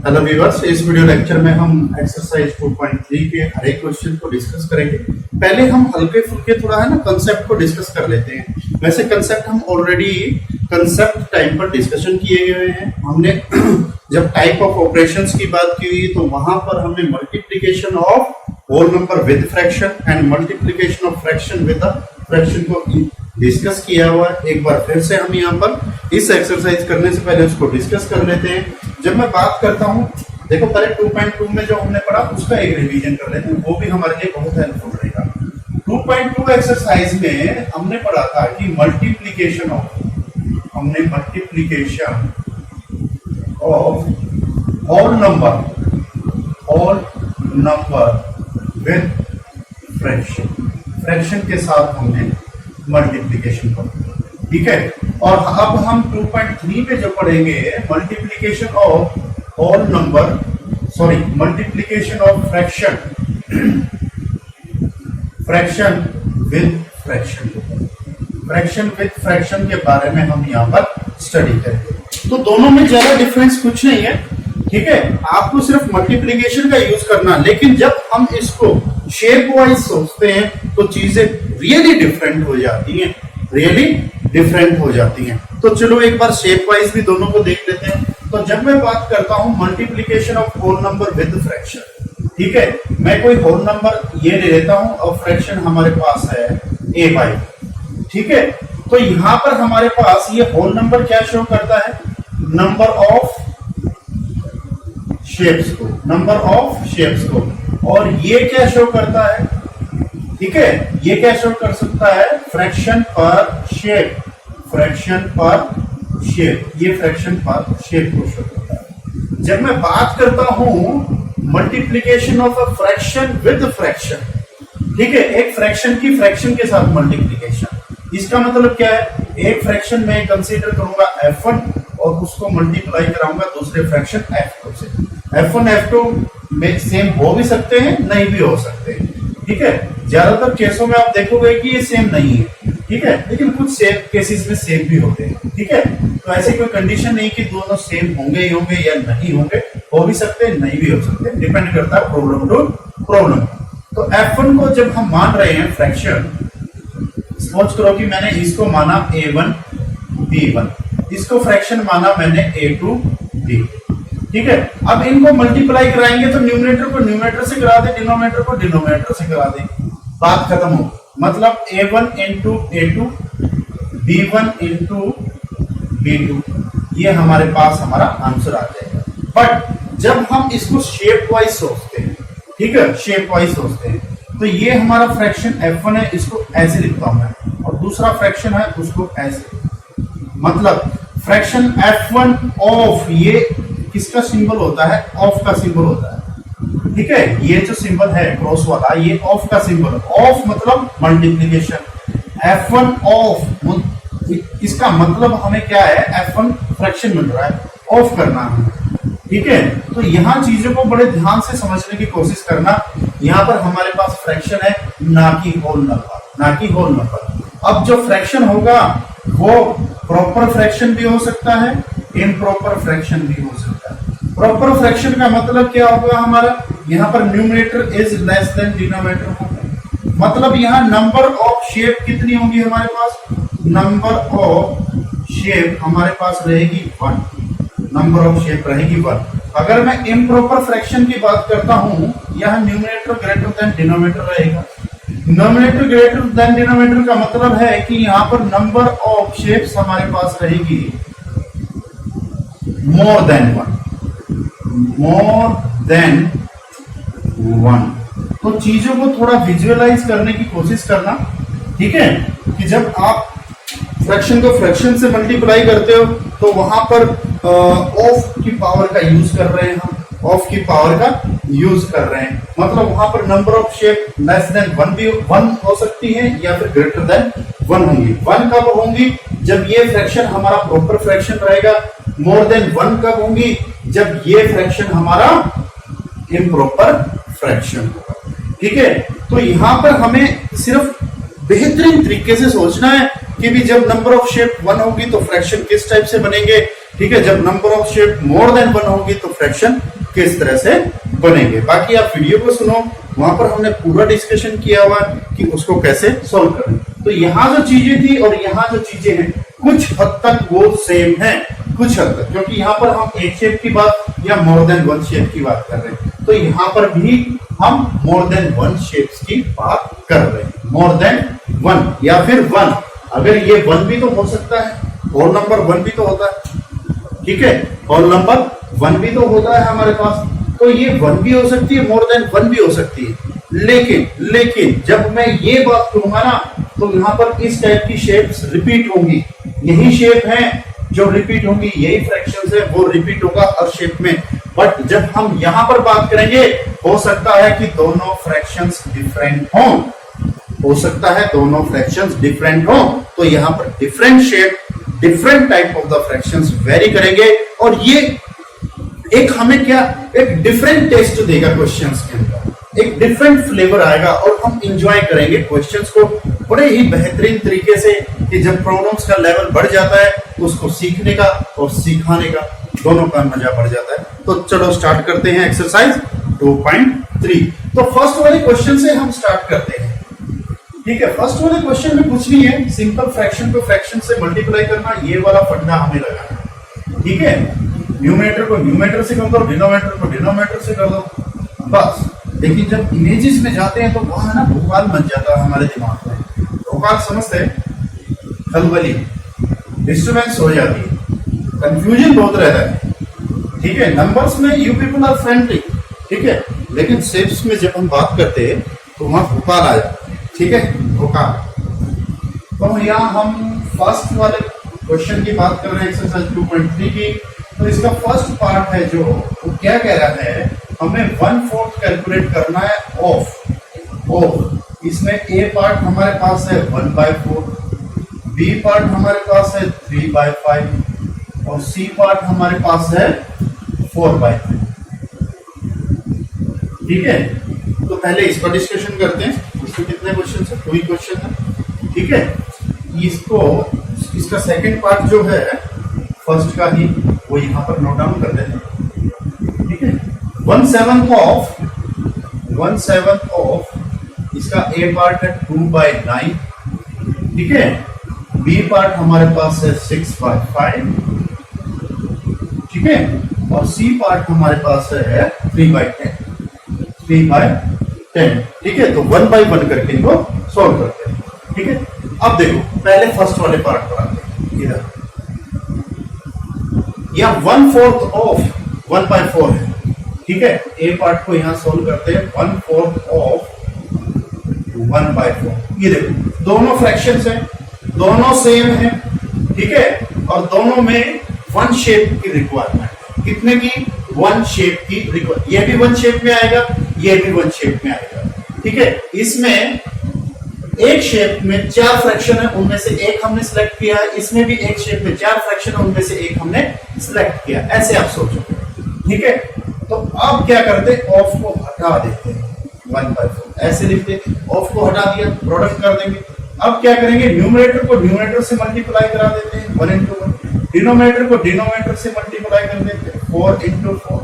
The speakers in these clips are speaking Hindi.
हेलो व्यूअर्स, इस वीडियो लेक्चर में हम एक्सरसाइज 2.3 के हर एक क्वेश्चन को डिस्कस करेंगे। पहले हम हल्के फुल्के थोड़ा है ना कंसेप्ट को डिस्कस कर लेते हैं। वैसे कंसेप्ट हम ऑलरेडी कंसेप्ट टाइप पर डिस्कशन किए गए हैं। हमने जब टाइप ऑफ ऑपरेशंस की बात की तो वहां पर हमने multiplication of whole number with fraction and multiplication of fraction with the fraction को डिस्कस किया हुआ है। एक बार फिर से हम यहाँ पर इस एक्सरसाइज करने से पहले उसको डिस्कस कर लेते हैं। जब मैं बात करता हूँ, देखो पहले 2.2 में जो हमने पढ़ा उसका एक रिवीजन कर लेते हैं, वो भी हमारे लिए बहुत हेल्पफुल रहेगा। 2.2 एक्सरसाइज में हमने पढ़ा था कि multiplication of whole number with fraction के साथ हमने मल्टीप्लिकेशन कर, ठीक है। और अब हम 2.3 में जो पढ़ेंगे multiplication of whole number multiplication of fraction with fraction के बारे में हम यहाँ पर स्टडी करेंगे। तो दोनों में ज्यादा डिफरेंस कुछ नहीं है, ठीक है। आपको सिर्फ मल्टीप्लिकेशन का यूज करना, लेकिन जब हम इसको शेप वाइज सोचते हैं तो चीजें रियली डिफरेंट हो जाती हैं। तो चलो एक बार शेप वाइज भी दोनों को देख लेते हैं। तो जब मैं बात करता हूं multiplication of whole number with fraction, ठीक है, मैं कोई होल नंबर ये ले लेता हूं और फ्रैक्शन हमारे पास है a/, ठीक है। तो यहां पर हमारे पास ये होल नंबर क्या शो करता है, नंबर ऑफ शेप्स को, और ये क्या शो करता है, ठीक है, ये क्या शो कर सकता है, फ्रैक्शन पर शेप, ये फ्रैक्शन पर शेप को शो करता है। जब मैं बात करता हूं multiplication of a fraction with fraction, ठीक है, एक फ्रैक्शन की फ्रैक्शन के साथ मल्टीप्लिकेशन, इसका मतलब क्या है, एक फ्रैक्शन में कंसीडर करूंगा f1 और उसको मल्टीप्लाई कराऊंगा दूसरे फ्रैक्शन f2 से। f1 f2 में सेम हो भी सकते हैं, नहीं भी हो सकते हैं, ठीक है। ज्यादातर केसों में आप देखोगे कि ये सेम नहीं है, ठीक है, लेकिन कुछ सेम केसेस में सेम भी होते हैं, ठीक है। तो ऐसी कोई कंडीशन नहीं कि दोनों सेम होंगे या नहीं होंगे, हो भी सकते हैं, नहीं भी हो सकते, डिपेंड करता है प्रॉब्लम टू प्रॉब्लम। तो f1 को जब हम मान रहे हैं फ्रैक्शन, सपोज करो कि मैंने इसको माना a1 b1, इसको फ्रैक्शन माना मैंने a2 b, ठीक है। अब इनको मल्टीप्लाई कराएंगे तो न्यूमरेटर को न्यूमरेटर से करा दे, डिनोमिनेटर को डिनोमिनेटर से करा दे, बात खत्म हो। मतलब a1 into a2, b1 into b2, ये हमारे पास हमारा आंसर आ जाएगा। बट जब हम इसको शेप वाइज सोचते हैं, ठीक है, शेप वाइज सोचते हैं, तो ये हमारा फ्रैक्शन f1 है, इसको ऐसे लिखता हूं मैं, और दूसरा फ्रैक्शन है उसको ऐसे, मतलब फ्रैक्शन f1 ऑफ, ये किसका सिंबल होता है, ऑफ का सिंबल होता है, ठीक है। ये जो सिंबल है क्रॉस वाला, ये ऑफ का सिंबल, ऑफ मतलब मल्टीप्लिकेशन, f1 ऑफ, इसका मतलब हमें क्या है, f1 फ्रैक्शन मिल रहा है, ऑफ करना है, ठीक है। तो यहाँ चीजों को बड़े ध्यान से समझने की कोशिश करना। यहाँ पर हमारे पास फ्रैक्शन है, ना कि होल नंबर। अब जो फ्रैक्शन होगा वो प्रॉपर फ्रैक्शन भी हो सकता है, इम्प्रॉपर फ्रैक्शन भी हो सकता है। प्रॉपर फ्रैक्शन का मतलब क्या होगा हमारा, यहाँ पर numerator is less than denominator होगा, मतलब यहाँ नंबर ऑफ शेप कितनी होगी हमारे पास, नंबर ऑफ शेप हमारे पास रहेगी 1, नंबर ऑफ शेप रहेगी 1। अगर मैं इम्प्रॉपर फ्रैक्शन की बात करता हूं, यहाँ न्यूमरेटर ग्रेटर देन डिनोमिनेटर रहेगा। डिनोमिनेटर ग्रेटर देन डिनोमिनेटर का मतलब है कि यहाँ पर नंबर ऑफ शेप्स हमारे पास रहेगी मोर देन वन। तो चीजों को थोड़ा विजुअलाइज करने की कोशिश करना, ठीक है, कि जब आप फ्रैक्शन को फ्रैक्शन से मल्टीप्लाई करते हो तो वहां पर ऑफ की पावर का यूज कर रहे हैं, हम ऑफ की पावर का यूज कर रहे हैं, मतलब वहां पर number of shape less than 1 भी 1 हो सकती है या फिर ग्रेटर देन 1 होंगी। 1 कब होंगी, जब ये फ्रैक्शन हमारा प्रॉपर फ्रैक्शन रहेगा। मोर देन 1 कब होंगी, जब ये फ्रैक्शन हमारा इम्प्रॉपर फ्रैक्शन होगा, ठीक है। तो यहां पर हमें सिर्फ बेहतरीन तरीके से सोचना है कि भी जब नंबर ऑफ शेप 1 होगी तो फ्रैक्शन किस टाइप से बनेंगे, ठीक है। जब number of shape more than 1 होगी तो फ्रैक्शन किस तरह से बनेंगे। बाकी आप वीडियो को सुनो, वहां पर हमने पूरा डिस्कशन किया हुआ कि उसको कैसे सॉल्व करें। तो यहाँ जो चीजें थी और यहाँ जो चीजें हैं कुछ हद तक वो सेम है, कुछ हद तक, क्योंकि यहाँ पर हम एक शेप की बात या मोर देन वन शेप की बात कर रहे हैं, तो यहाँ पर भी हम मोर देन वन शेप्स की बात कर रहे हैं। मोर देन वन या फिर वन, अगर ये वन भी तो हो सकता है, होल नंबर वन भी तो होता है, ठीक है, होल नंबर वन भी तो होता है हमारे पास, तो ये वन भी हो सकती है, मोर देन वन भी हो सकती है। लेकिन जब मैं ये बात करूंगा ना, तो यहाँ पर इस टाइप की शेप्स रिपीट होंगी, यही शेप है जो रिपीट होंगी, यही फ्रैक्शंस है वो रिपीट होगा हर शेप में। बट जब हम यहाँ पर बात करेंगे, हो सकता है कि दोनों फ्रैक्शंस डिफरेंट हों, हो सकता है दोनों फ्रैक्शंस डिफरेंट हों, तो यहाँ पर different shape, different type of the fractions very करेंगे, और ये एक हमें क्या, एक डिफरेंट टेस्ट देगा क्वेश्चंस के अंदर, एक डिफरेंट फ्लेवर आएगा, और हम एंजॉय करेंगे क्वेश्चंस को बड़े ही बेहतरीन तरीके से, कि जब प्रॉब्लम्स का लेवल बढ़ जाता है तो उसको सीखने का और सिखाने का दोनों का मजा बढ़ जाता है। तो चलो स्टार्ट करते हैं एक्सरसाइज 2.3। तो फर्स्ट वाले क्वेश्चन से हम स्टार्ट करते हैं, ठीक है। फर्स्ट वाले क्वेश्चन में कुछ नहीं है, सिंपल फ्रैक्शन को फ्रैक्शन से मल्टीप्लाई करना, ये वाला फंडा हमें लगाना, ठीक है। न्यूमरेटर को न्यूमरेटर से कर दो, डिनोमिनेटर को डिनोमिनेटर से कर दो, बस। लेकिन जब इमेजेस में जाते हैं तो वहां ना भोपाल बन जाता है हमारे दिमाग में, भोपाल समझते हैं, खलबली, डिस्टर्बेंस हो जाती है, कंफ्यूजन बहुत रहता है, ठीक है। नंबर्स में यू पीपल आर फ्रेंडली, ठीक है, लेकिन शेप्स में जब हम बात करते हैं तो वहां भोपाल आ जाता है, ठीक है, भोपाल। तो यहाँ हम फर्स्ट वाले क्वेश्चन की बात कर रहे हैं, एक्सरसाइज 2.3 की। तो इसका फर्स्ट पार्ट है जो, वो क्या कह रहा है, हमें 1/4 कैलकुलेट करना है ऑफ। इसमें ए पार्ट हमारे पास है 1/4, बी पार्ट हमारे पास है 3/5 और सी पार्ट हमारे पास है 4/3, ठीक है। तो पहले इस पर डिस्कशन करते हैं। इसमें कितने क्वेश्चन है, 2 ही क्वेश्चन है, ठीक है। इसको, इसका सेकंड पार्ट जो है फर्स्ट का ही, वो यहाँ पर नोट डाउन कर देते हैं, ठीक है। 1/7 ऑफ इसका ए पार्ट है 2/9, ठीक है। बी पार्ट हमारे पास है 6/5, ठीक है, और सी पार्ट हमारे पास है 3/10, ठीक है। तो 1/1 करके इनको सॉल्व करते हैं, ठीक है। अब देखो पहले फर्स्ट वाले पार्ट पर आते हैं, इधर या 1/4 ऑफ 1/4 है, ठीक है। ए पार्ट को यहां सोल्व करते हैं, 1/4 ऑफ 1/4, ये देखो दोनों फ्रैक्शंस हैं, दोनों सेम है, ठीक है, और दोनों में वन शेप की रिक्वायरमेंट, कितने की, वन शेप की रिक्वायरमेंट, ये भी वन शेप में आएगा, ये भी वन शेप में आएगा, ठीक है। इसमें एक शेप में 4 फ्रैक्शन है, उनमें से एक हमने सिलेक्ट किया है, इसमें भी एक शेप में 4 फ्रैक्शन है, उनमें से एक हमने सिलेक्ट किया, ऐसे आप सोचो, ठीक है। तो अब क्या करते हैं, ऑफ को हटा देते हैं, 1/4 ऐसे लिखते, ऑफ को हटा दिया, प्रोडक्ट कर देंगे। अब क्या करेंगे, न्यूमरेटर को न्यूमरेटर से मल्टीप्लाई करा देते हैं, 1 × 1, डिनोमिनेटर को डिनोमिनेटर से मल्टीप्लाई कर देते हैं, 4 × 4,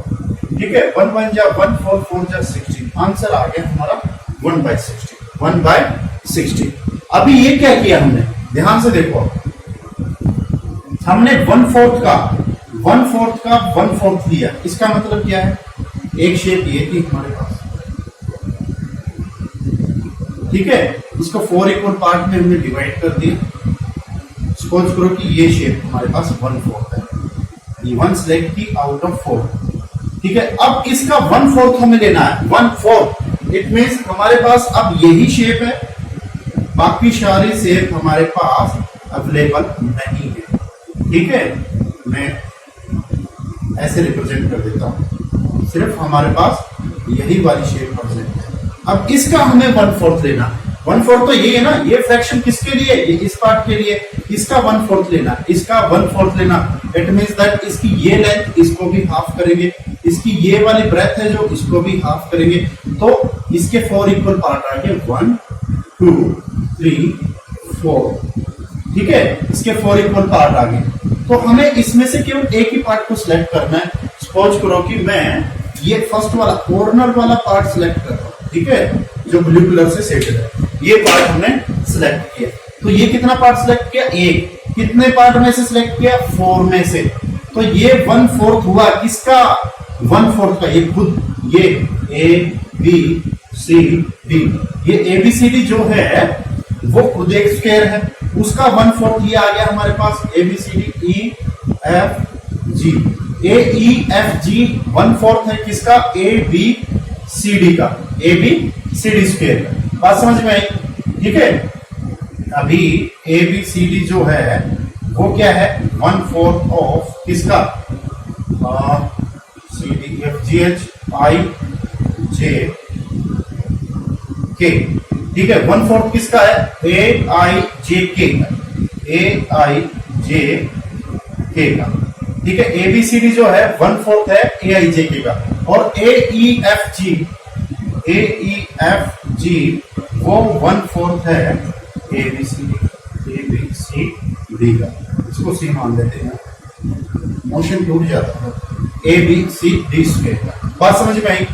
ठीक है। 1 1 जा 1, 4 4 जा 16, आंसर आ गया हमारा 1/60। अभी ये क्या किया हमने, ध्यान से देखो, हमने 1/4 का 1/4 लिया, इसका मतलब क्या है, एक शेप ये थी हमारे पास, ठीक है। इसको 4 इक्वल पार्ट में हमने डिवाइड कर दिया। सपोज करो कि ये शेप हमारे पास 1/4 है, ये 1 सिलेक्ट की आउट ऑफ 4, ठीक है। अब इसका 1/4 हमें लेना है, 1/4, इट मींस हमारे पास अब यही शेप है, बाकी सारी शेप हमारे पास अवेलेबल नहीं है, ठीक है। मैं ऐसे रिप्रेजेंट कर देता हूं, सिर्फ हमारे पास यही वाली शेप प्रेजेंट है। अब इसका हमें 1/4 लेना, 1/4 तो ये है ना, ये फ्रैक्शन किसके लिए, ये इस पार्ट के लिए, इसका 1/4 लेना, इसका 1/4 लेना, इट मींस दैट इसकी ये लेंथ, इसको भी हाफ करेंगे, इसकी ये वाली ब्रेथ है जो, इसको भी हाफ करेंगे, तो इसके 4 इक्वल पार्ट आ गए, 1 2 3 4, ठीक है। इसके 4 इक्वल पार्ट आ गए, तो हमें इसमें से केवल एक ही पार्ट को सिलेक्ट करना है। सपोज करो कि मैं ये फर्स्ट वाला कॉर्नर वाला पार्ट सिलेक्ट कर रहा हूं, ठीक है, जो ब्लू कलर से सेटेड है, ये पार्ट हमने सिलेक्ट किया। तो ये कितना पार्ट सिलेक्ट किया? एक। कितने पार्ट में से सिलेक्ट किया? 4 में से। तो ये 1/4 हुआ किसका? 1/4 का। ये खुद ये ए बी सी डी, ये ABCD जो है वो खुद एक स्क्वायर है, उसका 1/4 ये आ गया हमारे पास ABCD E F G। AEFG 1/4 है किसका? ABCD का, ABCD स्क्वायर का। बात समझ में आई? ठीक है, अभी ABCD जो है वो क्या है? 1/4 ऑफ किसका? CDFGHIJ K, ठीक है, 1/4 किसका है? AIJK का, ठीक है। ABCD जो है 1/4 है AIJK का, और AEFG वो 1/4 है ABCD का। इसको सी मान लेते हैं, मोशन टूट जाता है। ABCD स्क्वायर का। बात समझ में आई?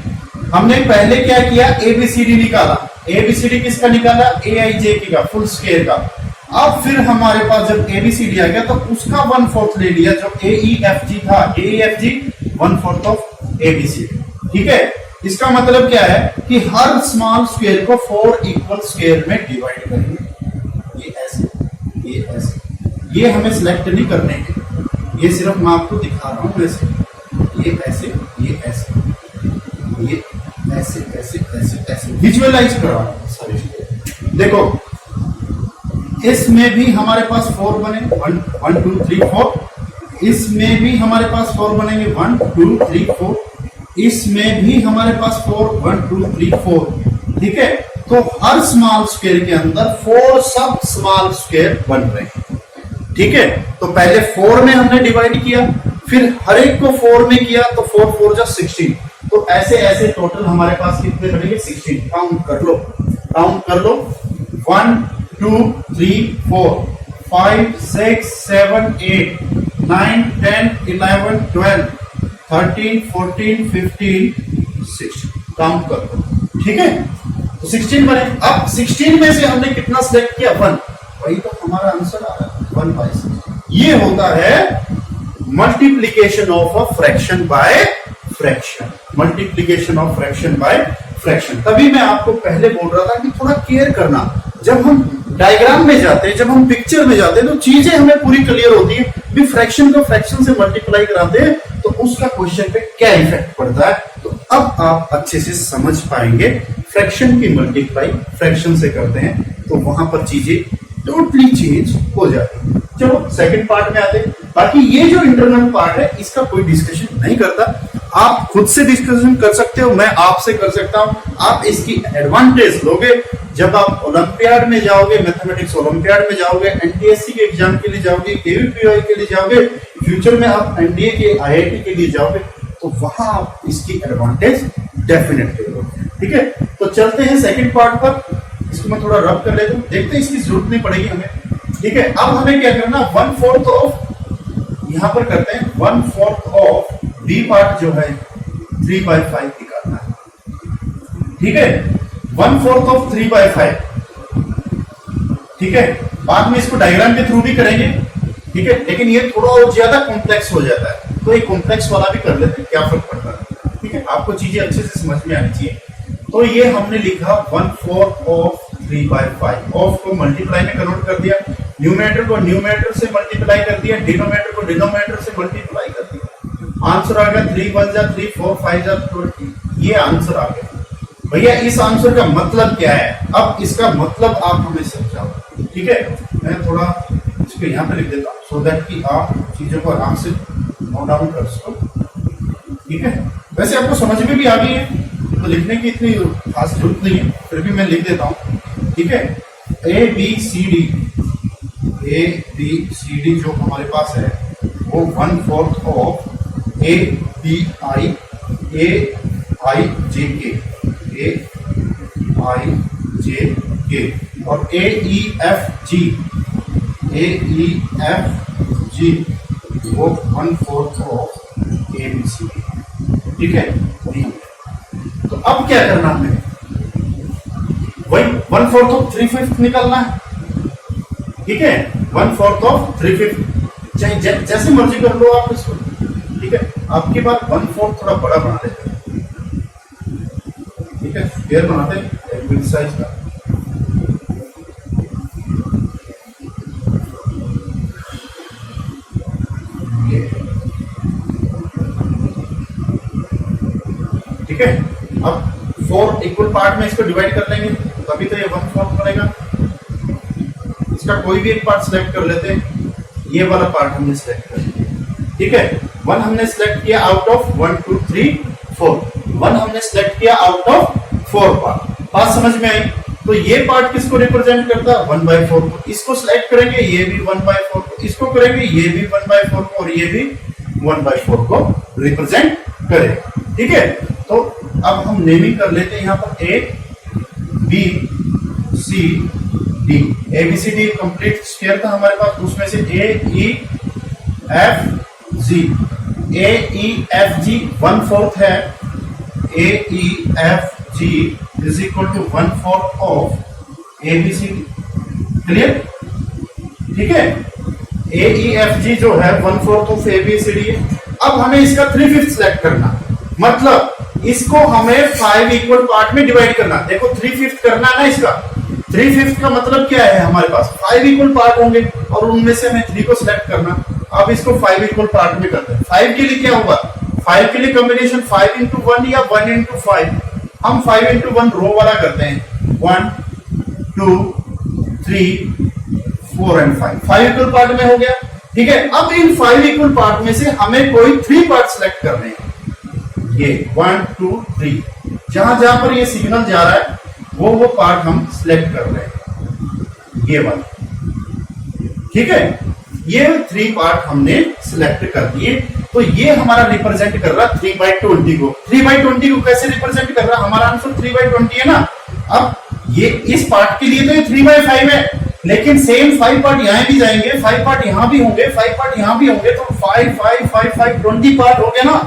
हमने पहले क्या किया? ABCD निकाला। ABCD किसका निकाला? AIJK का, फुल स्क्वायर का। अब फिर हमारे पास जब ABCD आ गया तो उसका 1/4 ले लिया, जो AEFG था। AEFG 1/4 ऑफ ABCD, ठीक है। इसका मतलब क्या है कि हर स्मॉल स्क्वायर को 4 इक्वल स्क्वायर में डिवाइड करेंगे। ये ऐसे, ये हमें सिलेक्ट नहीं करने के, ये सिर्फ मैं आपको दिखा रहा हूं वैसे। ये ऐसे, ये ऐसे, ये ऐसे ऐसे ऐसे ऐसे विजुअलाइज कर रहा हूं। सॉरी, देखो इसमें भी हमारे पास 4 बने, 1 2 3 4। इसमें भी हमारे पास 4 बनेंगे, 1 2 3 4। इसमें भी हमारे पास 4 1 2 3 4, ठीक है। तो हर स्मॉल स्क्वायर के अंदर 4 सब स्मॉल स्क्वायर बन रहे हैं, ठीक है। तो पहले 4 में हमने डिवाइड किया, फिर हर एक को 4 में किया, तो 4 4 जा 16। तो ऐसे ऐसे टोटल हमारे पास कितने बनेंगे? 16। काउंट कर लो 1 2 3 4 5 6 7 8 9 10 11 12 13 14 15 16। काउंट कर लो, ठीक है। तो 16 बने। अब 16 में से हमने कितना सिलेक्ट किया? 1। वही तो हमारा आंसर आ रहा है, 1/6। ये होता है multiplication of a fraction by fraction. Multiplication of fraction by fraction. तभी मैं आपको पहले बोल रहा था कि थोड़ा केयर करना। जब हम डायग्राम में जाते हैं, जब हम पिक्चर में जाते हैं, तो चीजें हमें पूरी क्लियर होती है भी फ्रैक्शन को फ्रैक्शन से मल्टीप्लाई कराते हैं तो उसका क्वेश्चन पे क्या इफेक्ट पड़ता है। तो अब आप अच्छे से समझ पाएंगे फ्रैक्शन की मल्टीप्लाई फ्रैक्शन से करते हैं तो वहां पर चीजें टोटली चेंज हो जाती है। चलो सेकंड पार्ट में आते हैं। बाकी ये जो इंटरनल पार्ट है इसका कोई डिस्कशन नहीं करता, आप खुद से डिस्कशन कर सकते हो, मैं आपसे कर सकता हूं। आप इसकी एडवांटेज लोगे जब आप ओलंपियाड में जाओगे, मैथमेटिक्स ओलंपियाड में जाओगे, एनटीएससी के एग्जाम के लिए जाओगे, केवीपीओआई के लिए जाओगे, फ्यूचर में आप एनडीए के आईआईटी के लिए जाओगे, तो वहां आप इसकी एडवांटेज डेफिनेटली लोगे, ठीक है। तो चलते हैं सेकंड पार्ट पर। इसको मैं थोड़ा रब कर लेता हूं, देखते हैं, इसकी जरूरत नहीं पड़ेगी हमें, ठीक है। अब हमें क्या करना? 1/4 ऑफ, यहां पर करते हैं 1/4 ऑफ बी पार्ट जो है 3/5 निकालना है, ठीक है। 1/4 ऑफ 3/5, ठीक है। बाद में इसको डायग्राम के थ्रू भी करेंगे, ठीक है, लेकिन ये थोड़ा और ज्यादा कॉम्प्लेक्स हो जाता है, तो ये कॉम्प्लेक्स वाला भी कर लेते हैं, क्या फर्क पड़ता है, ठीक है। आपको चीजें अच्छे से समझ में आनी चाहिए। तो ये हमने लिखा 1/4 ऑफ 3/5। ऑफ को मल्टीप्लाई में कन्वर्ट कर दिया, न्यूमरेटर को न्यूमरेटर से मल्टीप्लाई कर दिया, डिनोमिनेटर को डिनोमिनेटर से मल्टीप्लाई कर दिया। आंसर आ गया 3 1 जा 3 4 5 जा 20। ये आंसर आ गया। भैया इस आंसर का मतलब क्या है? अब इसका मतलब आप हमें समझाओ, ठीक है। मैं थोड़ा इसको यहाँ पे लिख देता हूँ सो दैट कि आप चीजों को आराम से नोट डाउन कर सको, ठीक है। वैसे आपको समझ में भी आ गई है तो लिखने की इतनी खास जरूरत नहीं है, फिर भी मैं लिख देता हूँ, ठीक है। ABCD जो हमारे पास है वो 1/4 ऑफ AIJK और AEFG वो 1/4 ऑफ ABCD, ठीक है। और तो अब क्या करना हमें, वही 1/4 ऑफ 3/5 निकलना है, ठीक है। 1/4 ऑफ 3/5, चाहे जैसे मर्जी कर लो आप इसको, ठीक है। आपकी बात 1/4 थोड़ा बड़ा बना लेते हैं, ठीक है, स्क्वायर बनाते हैं बिग साइज का। ठीक है, अब 4 इक्वल पार्ट में इसको डिवाइड कर लेंगे, तभी तो ये 1/4 बनेगा। इसका कोई भी एक पार्ट सिलेक्ट कर लेते हैं, ये वाला पार्ट हमने सिलेक्ट कर लिया, ठीक है। 1 हमने सिलेक्ट किया आउट ऑफ 1 2 3 4, 1 हमने सिलेक्ट किया आउट ऑफ 4 पार्ट। बात समझ में आई? तो ये पार्ट किसको रिप्रेजेंट करता है, 1/4 को। इसको सिलेक्ट करेंगे, ये भी 1/4 को, इसको करेंगे, ये भी 1/4 को, और ये भी 1/4 को रिप्रेजेंट करेगा, ठीक है। तो अब हम नेमिंग कर लेते हैं यहाँ पर A B C D, ABCD complete square था हमारे पास, उसमें से AEFG, AEFG 1/4 है, AEFG is equal to 1/4 of ABCD, clear, ठीक है। AEFG जो है 1/4 ऑफ ABCD है। अब हमें इसका 3/5 सिलेक्ट करना, मतलब इसको हमें 5 इक्वल पार्ट में डिवाइड करना। देखो 3/5 करना है ना इसका, 3/5 का मतलब क्या है, हमारे पास 5 इक्वल पार्ट होंगे और उनमें से हमें 3 को सिलेक्ट करना। अब इसको 5 इक्वल पार्ट में करते हैं। 5 के लिए क्या होगा, 5 के लिए कॉम्बिनेशन 5 into 1 या 1 into 5, हम 5 into 1 रो वाला करते हैं, 1 2 3 4 and 5, 5 इक्वल पार्ट में हो गया, ठीक है। अब इन 5 इक्वल पार्ट में से हमें कोई 3 पार्ट सिलेक्ट करने हैं, ये 1 2 3, जहां जहां पर ये सिग्नल जा रहा है वो पार्ट हम सिलेक्ट कर रहे हैं, ये वाला, ठीक है। ये 3 पार्ट हमने सिलेक्ट कर दिए, तो ये हमारा रिप्रेजेंट कर रहा है 3/20 को। 3/20 को कैसे रिप्रेजेंट कर रहा है, हमारा आंसर 3/20 है ना। अब ये इस पार्ट के लिए तो ये 3/5 है, लेकिन सेम 5 पार्ट यहां भी जाएंगे, 5 पार्ट यहां भी होंगे, 5 पार्ट यहां भी होंगे, तो 5 5 5 5 20 पार्ट हो गया ना।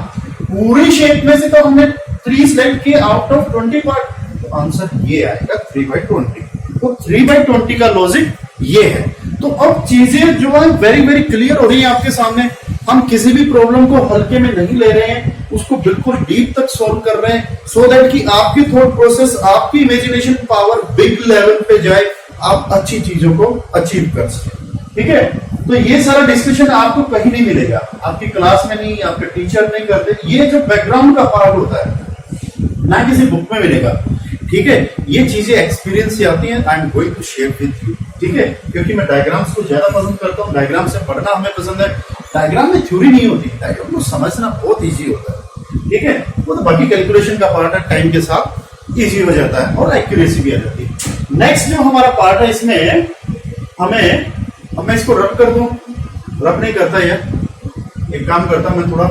पूरी शेप में से तो हमने 3 सिलेक्ट किए आउट ऑफ 20 पार्ट, तो आंसर ये आएगा 3/20। तो 3/20 का लॉजिक ये है। तो अब चीजें जो है वेरी वेरी क्लियर हो रही है आपके सामने। हम किसी भी प्रॉब्लम को हल्के में नहीं ले रहे हैं, उसको बिल्कुल डीप तक सॉल्व कर रहे हैं, सो दैट कि आपकी थॉट प्रोसेस, आपकी इमेजिनेशन पावर बिग लेवल पे जाए, आप अच्छी चीजों को अचीव कर सकें, ठीक है। तो ये सारा डिस्कशन आपको कहीं नहीं मिलेगा, आपकी क्लास में नहीं, आपके टीचर नहीं करते। ये जो बैकग्राउंड का पार्ट होता है ना किसी बुक में मिलेगा, ठीक है। ये चीजें एक्सपीरियंस से आती हैं, I am going to share with you, ठीक है। क्योंकि मैं डायग्राम्स को ज्यादा पसंद करता हूँ, डायग्राम से पढ़ना हमें पसंद है। डायग्राम में थ्योरी नहीं होती, डायग्राम को समझना बहुत इजी होता है, ठीक है। वो तो बाकी कैलकुलेशन का पार्ट है, टाइम के साथ इजी हो जाता है और एक्यूरेसी भी आ जाती है। नेक्स्ट जो हमारा पार्ट है, इसमें हमें, अब मैं इसको रब कर दूं, रब नहीं करता यार, एक काम करता मैं थोड़ा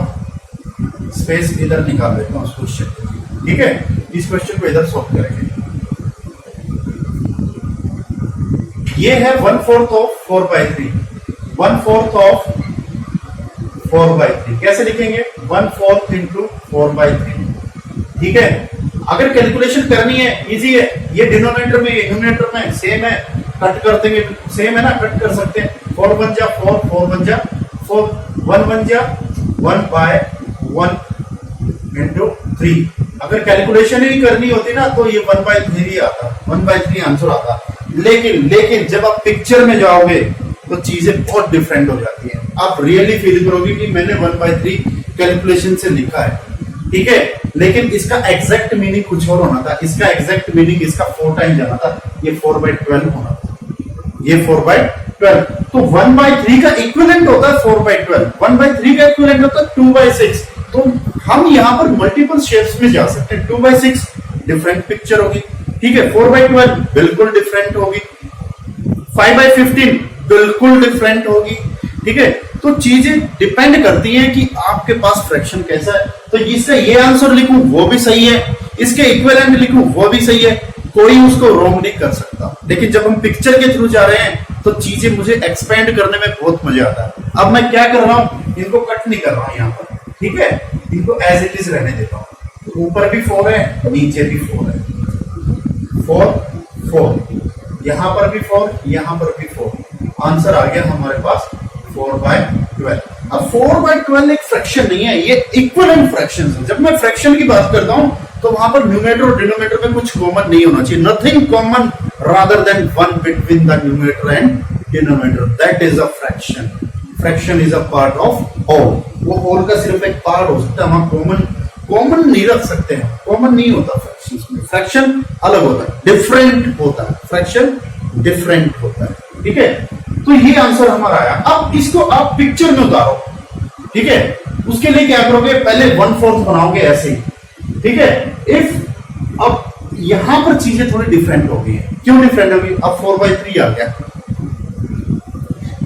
स्पेस इधर निकाल देता हूँ उस क्वेश्चन, ठीक है। इस क्वेश्चन को इधर सॉल्व करेंगे। ये है 1/4 ऑफ 4/3, 1/4 ऑफ 4/3 कैसे लिखेंगे, 1/4 into 4/3, ठीक है। अगर कैलकुलेशन करनी है, इजी है, ये डिनोमिनेटर में ये न्यूमरेटर में सेम है, कट कर देंगे, सेम है ना, कट कर सकते हैं। 4 1 जा 4, 4 1 जा 4, 1 1 जा 1/1 into 3। अगर कैलकुलेशन ही करनी होती ना तो ये 1/3 ही आता, 1/3 आंसर आता। लेकिन जब आप पिक्चर में जाओगे तो चीजें बहुत डिफरेंट हो जाती हैं। आप रियली फील करोगे कि मैंने 1/3 कैलकुलेशन से लिखा है, ठीक है, लेकिन इसका एग्जैक्ट मीनिंग कुछ और होना था। इसका एग्जैक्ट मीनिंग इसका 4 टाइम जाना था, ये 4/12 होना था, ये 4/12। तो 1/3 का इक्विवेलेंट होता है 4/12, 1/3 का इक्विवेलेंट होता है 2/6। तो हम यहां पर मल्टीपल शेप्स में जा सकते हैं। 2/6 डिफरेंट पिक्चर होगी, ठीक है। 4/12 बिल्कुल डिफरेंट होगी, 5/15 बिल्कुल डिफरेंट होगी, ठीक है। तो चीजें डिपेंड करती हैं कि आपके पास फ्रैक्शन कैसा है। तो इससे ये आंसर लिखूं वो भी सही है, इसके इक्विवेलेंट लिखूं वो भी सही है, कोई उसको रॉन्ग नहीं कर सकता। लेकिन जब हम पिक्चर के थ्रू जा रहे हैं तो चीजें मुझे एक्सपेंड करने में बहुत मजा आता है। अब मैं क्या कर रहा हूं, इनको कट नहीं कर रहा हूं यहां पर, ठीक है, इनको एज इट इज रहने देता हूं, तो ऊपर भी 4 है, नीचे भी 4 है, 4 4, यहां पर भी 4, यहां पर भी 4। आंसर आ गया हमारे पास 4/12। अब 4/12 एक फ्रैक्शन नहीं है, ये इक्विवेलेंट फ्रैक्शन है। जब मैं फ्रैक्शन की बात करता हूं तो वहां पर न्यूमरेटर और डिनोमिनेटर में कुछ कॉमन नहीं होना चाहिए, nothing common rather than 1 between the numerator and denominator, that is a fraction. Fraction is a part of whole, वो होल का सिर्फ एक पार्ट हो सकता है, हम कॉमन नहीं रख सकते हैं, कॉमन नहीं होता फ्रैक्शंस में। फ्रैक्शन अलग होता है, डिफरेंट होता है, फ्रैक्शन डिफरेंट होता है, ठीक है। तो ये आंसर हमारा आया। अब इसको आप पिक्चर में उतारो, ठीक है। उसके लिए क्या करोगे, पहले 1/4 बनाओगे ऐसे ही, ठीक है। इफ अब यहां पर चीजें थोड़ी डिफरेंट हो गई है, क्यों डिफरेंट होगी, अब 4/3 आ गया,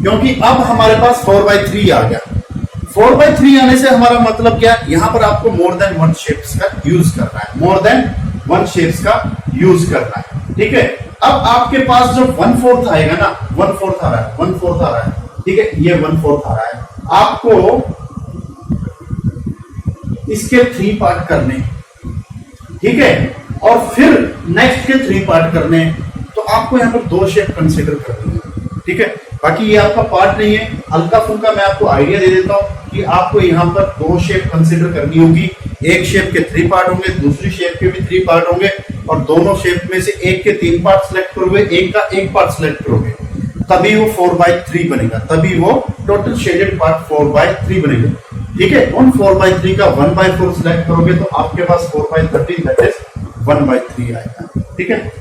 क्योंकि अब हमारे पास 4/3 आ गया। 4/3 आने से हमारा मतलब क्या, यहां पर आपको मोर देन 1 शेप्स का यूज करना है, मोर देन 1 शेप्स का यूज करना है, ठीक है। अब आपके पास जो 1/4 आएगा ना, 1/4 आ रहा है, 1/4 आ रहा है, ठीक है, ये 1/4 आ रहा है, आपको इसके 3 पार्ट करने, ठीक है, और फिर नेक्स्ट के 3 पार्ट करने, तो आपको यहां पर 2 शेप कंसीडर करनी है, ठीक है। बाकी ये आपका पार्ट नहीं है, हल्का फुल्का मैं आपको आइडिया दे देता हूं कि आपको यहां पर 2 शेप कंसीडर करनी होगी। एक शेप के 3 पार्ट होंगे, दूसरी शेप के भी 3 पार्ट होंगे, और दोनों शेप में से एक के 3 पार्ट सिलेक्ट करोगे, एक का 1 पार्ट सिलेक्ट करोगे, तभी वो 4/3 बनेगा, तभी वो टोटल शेडेड पार्ट 4/3 बनेगा, ठीक है। उन 4/3 का 1/4 सिलेक्ट करोगे तो आपके पास 4/13 दैट इज 1/3 आएगा, ठीक है।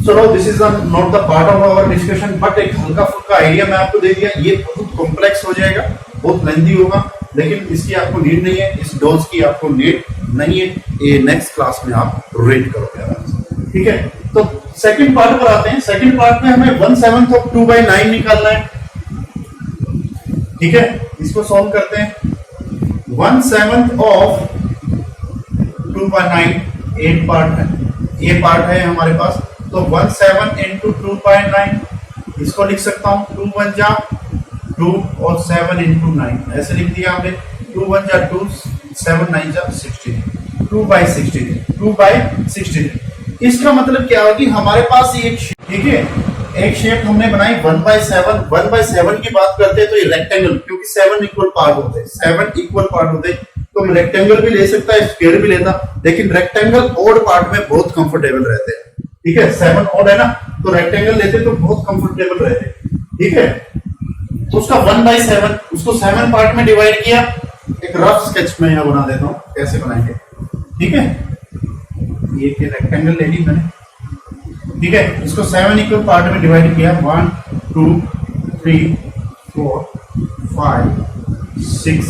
चलो this is not the part of our discussion, but एक हल्का फुल्का आइडिया मैं आपको दे दिया। ये बहुत कॉम्प्लेक्स हो जाएगा, बहुत लेंथी होगा, लेकिन इसकी आपको नीड नहीं है, इस डोज की आपको नीड नहीं है, ये नेक्स्ट क्लास में आप रीड करोगे आराम से, ठीक है। तो सेकंड पार्ट पर आते हैं। सेकंड पार्ट में हमें 1/7 ऑफ 2/9 निकालना है, ठीक है। इसको सॉल्व करते हैं। 1/7 ऑफ 2/9 8 पार्ट है, ये पार्ट है हमारे पास, तो 1/7 into 2/9 इसको लिख सकता हूं, 2 1 जा 2 और 7 into 9 ऐसे लिख दिया हमने, 2 1 जा 2 7 9 जा 16, 2/16। इसका मतलब क्या होगा कि हमारे पास एक, ठीक है, एक शेप हमने बनाई 1/7। 1/7 की बात करते हैं तो ये रेक्टेंगल, क्योंकि 7 इक्वल पार्ट होते हैं, 7 इक्वल पार्ट होते हैं, तो हम रेक्टेंगल भी ले सकता है, स्क्वायर भी लेता, लेकिन रेक्टेंगल ऑड पार्ट में बहुत कंफर्टेबल रहते हैं, ठीक है। 7 ऑड है ना, तो रेक्टेंगल लेते तो बहुत कंफर्टेबल रहते, ठीक है। तो उसका 1/7, उसको 7 पार्ट में डिवाइड किया, एक रफ स्केच में यहां बना देता हूं कैसे बनाएंगे, ठीक है। ये रेक्टेंगल ले ली मैंने, ठीक है, इसको 7 इक्वल पार्ट में डिवाइड किया, 1 2 3 4 5 6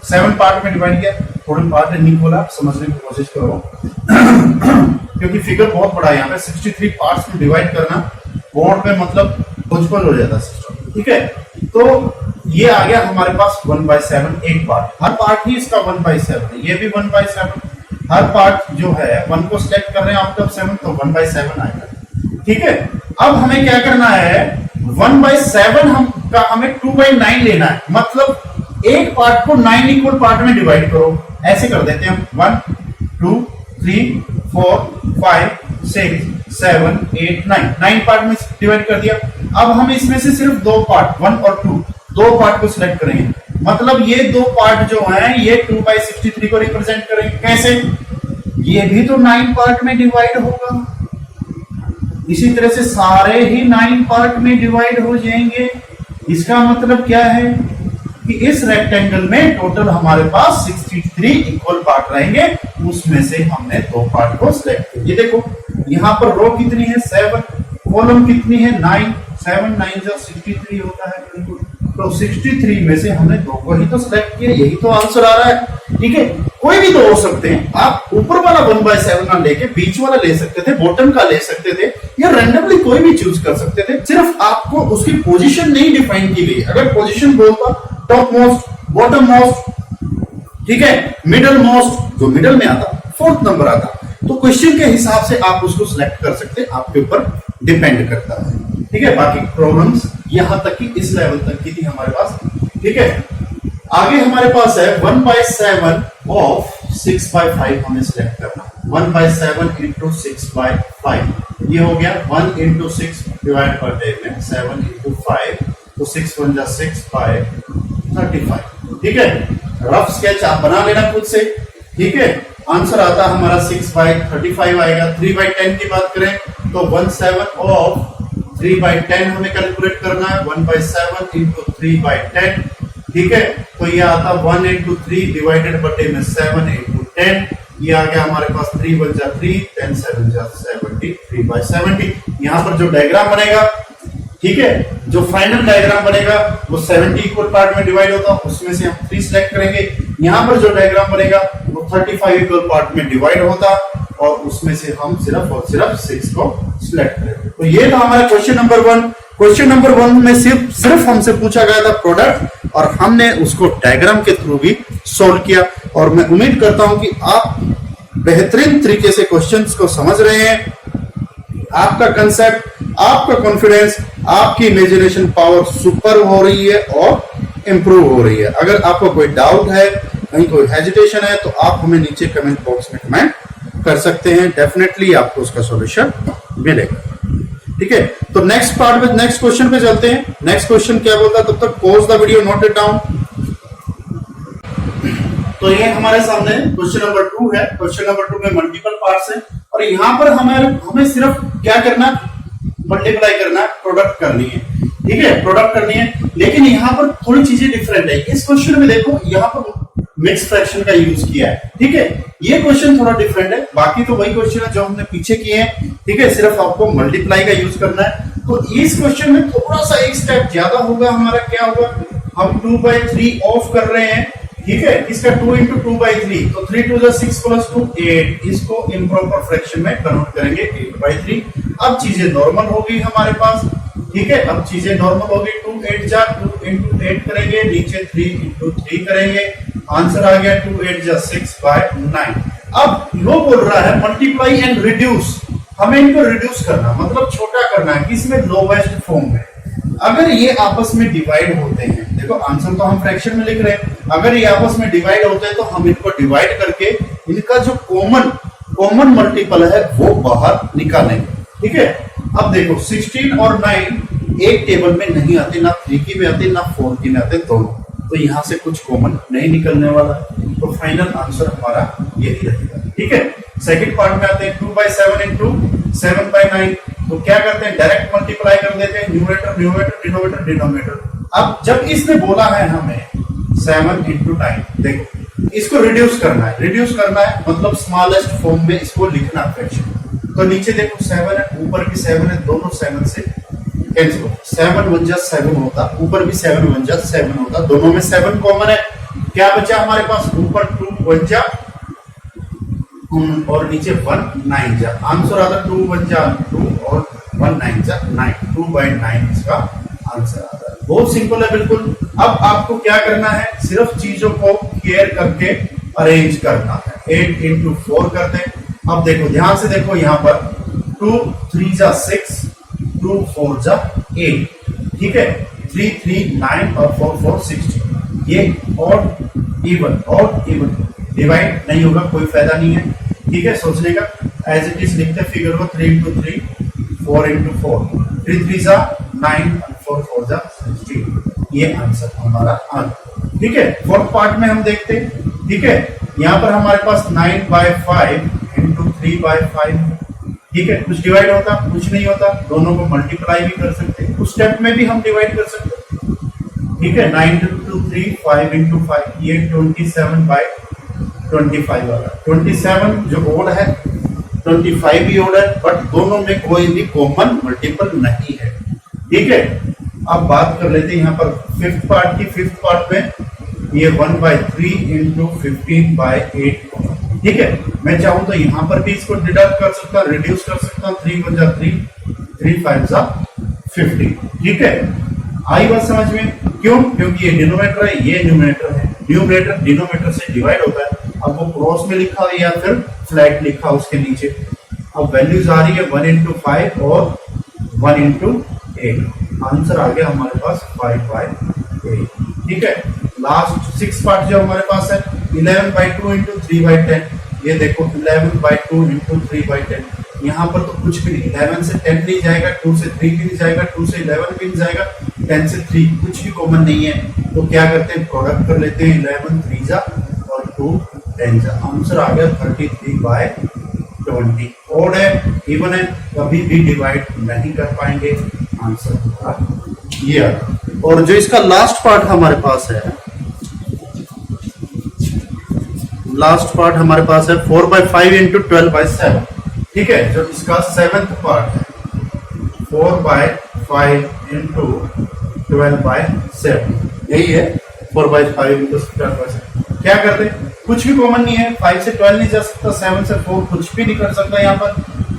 7 पार्ट में डिवाइड किया। थोड़े पार्ट नहीं बोला, समझने की कोशिश करो क्योंकि फिगर बहुत बड़ा है, यहाँ पे 63 पार्ट्स में डिवाइड करना बोर्ड में मतलब मुश्किल हो जाता सिस्टम, ठीक है। तो ये आ गया हमारे पास 1/7 एक पार्ट, हर पार्ट ही इसका 1/7 है, ये भी 1/7, हर पार्ट जो है 1 को सिलेक्ट कर रहे हैं आफ्टर 7 तो 1/7 आएगा, ठीक है। अब हमें क्या करना है, 1/7 हमें 2/9 लेना है, मतलब एक पार्ट को 9 इक्वल पार्ट में डिवाइड करो, ऐसे कर देते हैं हम 1 2 3 4 5 6 7 8 9 पार्ट में डिवाइड कर दिया। अब हम इसमें से सिर्फ 2 पार्ट 1 और 2 2 पार्ट को सिलेक्ट करेंगे, मतलब ये 2 पार्ट जो हैं ये 2/63 को रिप्रेजेंट करेंगे। कैसे, ये भी तो 9 पार्ट में डिवाइड होगा, इसी तरह से सारे ही 9 पार्ट में डिवाइड हो जाएंगे। इसका मतलब क्या है कि इस रेक्टेंगल में टोटल हमारे पास 63 इक्वल पार्ट रहेंगे, उसमें से हमने 2 पार्ट को सिलेक्ट किया। ये देखो यहाँ पर रो कितनी है 7, कॉलम कितनी है 9, 7 9 जा 63 होता है बिल्कुल, तो 63 में से हमने 2 को ही तो सिलेक्ट किया, यही तो आंसर आ रहा है, ठीक है। कोई भी 2 हो सकते हैं, आप ऊपर वाला 1/7 ना लेके बीच वाला ले सकते थे, बॉटम का ले सकते थे, या रैंडमली कोई भी चूज कर सकते थे, सिर्फ आपको उसकी पोजीशन नहीं डिफाइन की गई। अगर पोजीशन बोलता टॉप मोस्ट, बॉटम मोस्ट, ठीक है, मिडल मोस्ट, जो मिडल में आता 4th नंबर आता, तो क्वेश्चन के हिसाब से आप उसको सिलेक्ट कर सकते, आपके ऊपर डिपेंड करता है, ठीक है। बाकी प्रॉब्लम्स यहां तक की इस लेवल तक की थी हमारे पास, ठीक है। आगे हमारे पास है 1/7 ऑफ 6/5 हमें सिलेक्ट करना। 1/7 इंटू 6/5 ये हो गया 1 इंटू 6 डिवाइड पर डे में 7 इंटू 5 तो 6 1 जा 6 5 35। ठीक है, रफ स्केच आप बना लेना खुद से। ठीक है, आंसर आता हमारा 6/35 आएगा। 3/10 की बात करें तो 1/7 ऑफ 3/10 हमें कैलकुलेट करना है। 1/7 इंटू 3/10। ठीक है, तो ये आता 1 इंटू 3 डिवाइडेड बटे में 7 इंटू 10। ये आ गया हमारे पास 3 1 जा 3 10 7 जा 70 3/70। यहाँ पर जो डायग्राम बनेगा, ठीक है, जो फाइनल डायग्राम बनेगा वो 70 इक्वल पार्ट में डिवाइड होता है, उसमें से हम 3 सिलेक्ट करेंगे। यहाँ पर जो डायग्राम बनेगा वो 35 इक्वल पार्ट में डिवाइड होता और उसमें से हम सिर्फ और सिर्फ 6 को सिलेक्ट करेंगे। तो ये था हमारा क्वेश्चन नंबर 1। क्वेश्चन नंबर 1 में सिर्फ हमसे पूछा गया था प्रोडक्ट और हमने उसको डायग्राम के थ्रू भी सॉल्व किया। और मैं उम्मीद करता हूं कि आप बेहतरीन तरीके से क्वेश्चंस को समझ रहे हैं। आपका कंसेप्ट, आपका कॉन्फिडेंस, आपकी इमेजिनेशन पावर सुपर हो रही है और इंप्रूव हो रही है। अगर आपको कोई डाउट है, कहीं कोई हेजिटेशन है, तो आप हमें नीचे कमेंट बॉक्स में कमेंट कर सकते हैं। डेफिनेटली आपको उसका सॉल्यूशन मिलेगा। ठीक है, तो नेक्स्ट पार्ट में नेक्स्ट क्वेश्चन पे चलते हैं। नेक्स्ट क्वेश्चन क्या बोलता है, तब तक pause the video, note it down. तो ये हमारे सामने क्वेश्चन नंबर 2 है। क्वेश्चन नंबर 2 में मल्टीपल पार्ट्स हैं और यहाँ पर हमें सिर्फ क्या करना, मल्टीप्लाई करना, प्रोडक्ट करनी है। ठीक है, प्रोडक्ट करनी है, लेकिन यहाँ पर थोड़ी चीजें डिफरेंट है। इस क्वेश्चन में देखो यहाँ पर मिक्स फ्रैक्शन का यूज किया है। ठीक है, ये क्वेश्चन थोड़ा डिफरेंट है, बाकी तो वही क्वेश्चन है जो हमने पीछे किए हैं। ठीक है, सिर्फ आपको मल्टीप्लाई का यूज करना है। तो इस क्वेश्चन में थोड़ा सा एक स्टेप ज्यादा होगा। हमारा क्या होगा, हम 2/3 ऑफ कर रहे हैं। ठीक है, इसका 2 इंटू 2/3 तो 3 2 6 प्लस 2 8। इसको इम्प्रॉपर फ्रैक्शन में कन्वर्ट करेंगे 8/3। अब चीजें नॉर्मल हो गई हमारे पास। ठीक है, अब चीजें नॉर्मल हो गई। 2 8 जा 2 इंटू 8 करेंगे, नीचे 3 इंटू 3 करेंगे, आंसर आ गया 2 8 जा 6/9। अब वो बोल रहा है मल्टीप्लाई एंड रिड्यूस, हमें इनको रिड्यूस करना, मतलब छोटा करना है, किसमें, लोवेस्ट फॉर्म में। अगर ये आपस में डिवाइड होते हैं, देखो आंसर तो हम फ्रैक्शन में लिख रहे हैं, अगर ये आपस में डिवाइड होते हैं तो हम इनको डिवाइड करके इनका जो कॉमन मल्टीपल है वो बाहर निकालेंगे। ठीक है, अब देखो 16 और 9 एक टेबल में नहीं आते, ना 3 की में आते ना 4 की में आते दोनों, तो यहां से कुछ कॉमन नहीं निकलने वाला, तो फाइनल आंसर हमारा यही रहेगा। ठीक है, सेकंड पार्ट में आते हैं 2/7 इंटू 7/9। तो क्या करते हैं, डायरेक्ट मल्टीप्लाई कर देते हैं, न्यूमरेटर न्यूमरेटर डिनोमिनेटर डिनोमिनेटर। अब जब इसने बोला है हमें 7 इंटू 9, देखो इसको रिड्यूस करना है। रिड्यूस करना है मतलब स्मॉलेस्ट फॉर्म में इसको लिखना फ्रैक्शन। तो नीचे देखो 7 है, ऊपर भी 7 है, दोनों 7 से कैंसिल। 7 1 जा 7 होता, ऊपर भी 7 1 जा 7 होता, दोनों में 7 कॉमन है। क्या बचा हमारे पास, ऊपर 2 1 जा और नीचे 1 9 जा। आंसर आता 2 1 जा 2 और 1 9 जा 9। 2/9 इसका आंसर आता है। बहुत सिंपल है बिल्कुल। अब आपको क्या करना है, सिर्फ चीजों को केयर करके अरेंज करना है। 8 इंटू 4 करते हैं। अब देखो ध्यान से देखो, यहाँ पर 2 3 जा 6 2 4 जा 8। ठीक है, 3 3 9 और 4 4 16। ये और इवन डिवाइड नहीं होगा, कोई फायदा नहीं है। ठीक है, सोचने का एज इट इज लिखते फिगर को 3 इंटू 3 4 इंटू 4 3 3 जा 9 4 4 जा 16। ये आंसर हमारा आ गया। ठीक है, फोर्थ पार्ट में हम देखते हैं। ठीक है, यहाँ पर हमारे पास 9/5 इंटू 3/5। ठीक है, कुछ डिवाइड होता, कुछ नहीं होता, दोनों को मल्टीप्लाई भी कर सकते हैं, उस स्टेप में भी हम डिवाइड कर सकते हैं। ठीक है, 9 इंटू 3 5 इंटू 5, ये 27/25 वाला। 27 जो ओड है, 25 भी ओड है, बट दोनों में कोई भी कॉमन मल्टीपल नहीं है। ठीक है, अब बात कर लेते हैं यहाँ पर फिफ्थ पार्ट की। फिफ्थ पार्ट में ये 1/3 इंटू 15/8। ठीक है, मैं चाहूं तो यहाँ पर भी इसको डिडक्ट कर सकता हूँ, रिड्यूस कर सकता हूँ। 3 1 जा 3 3 5 जा 50। ठीक है, आई बात समझ में? क्यों? क्योंकि ये डिनोमिनेटर है, ये न्यूमरेटर है। न्यूमरेटर डिनोमिनेटर से डिवाइड होता है। अब वो क्रॉस में लिखा या फिर फ्लैट लिखा उसके नीचे। अब वैल्यूज आ रही है 1 इंटू 5 और 1 इंटू 8। आंसर आ गया हमारे पास 5/8। ठीक है, लास्ट 6 पार्ट जो हमारे पास है 11/2 इंटू 3/10। ये देखो 11/2 इंटू 3/10। यहाँ पर तो कुछ भी नहीं, 11 से 10 नहीं जाएगा, 2 से 3 भी नहीं जाएगा, 2 से 11 भी नहीं जाएगा, 10 से 3 कुछ भी कॉमन नहीं है। तो क्या करते हैं, प्रोडक्ट कर लेते हैं, 11 3 जा और 2 10 जा। आंसर आ गया 33/20। ओड है, इवन है, कभी भी डिवाइड नहीं कर पाएंगे, आंसर ये आ। और जो इसका लास्ट पार्ट हमारे पास है, लास्ट पार्ट हमारे पास है 4/5 इंटू 12/7। ठीक है, जो इसका 7th पार्ट है 4/5 इंटू 12/7, यही है 4/5 इंटू 12/7। क्या करते, कुछ भी कॉमन नहीं है, 5 से 12 नहीं जा सकता, 7 से 4 कुछ भी नहीं कर सकता यहाँ पर।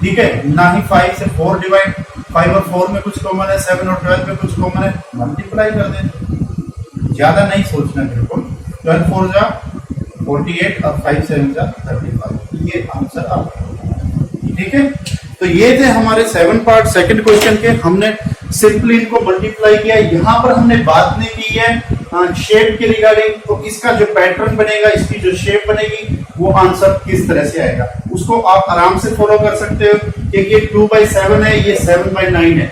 ठीक है, ना ही 5 से 4 डिवाइड, 5 और 4 में कुछ कॉमन है, 7 और 12 में कुछ कॉमन है, मल्टीप्लाई कर दें, ज्यादा नहीं सोचना बिल्कुल। 12 4 जा 48 और 5 7 जा 35, ये आंसर आपका। ठीक है, तो ये थे हमारे 7 पार्ट सेकंड क्वेश्चन के। हमने सिंपली इनको मल्टीप्लाई किया। यहाँ पर हमने बात नहीं की है शेप के रिगार्डिंग, तो इसका जो पैटर्न बनेगा, इसकी जो शेप बनेगी, वो आंसर किस तरह से आएगा उसको आप आराम से फॉलो कर सकते हो, क्योंकि 2/7 है, ये 7/9 है।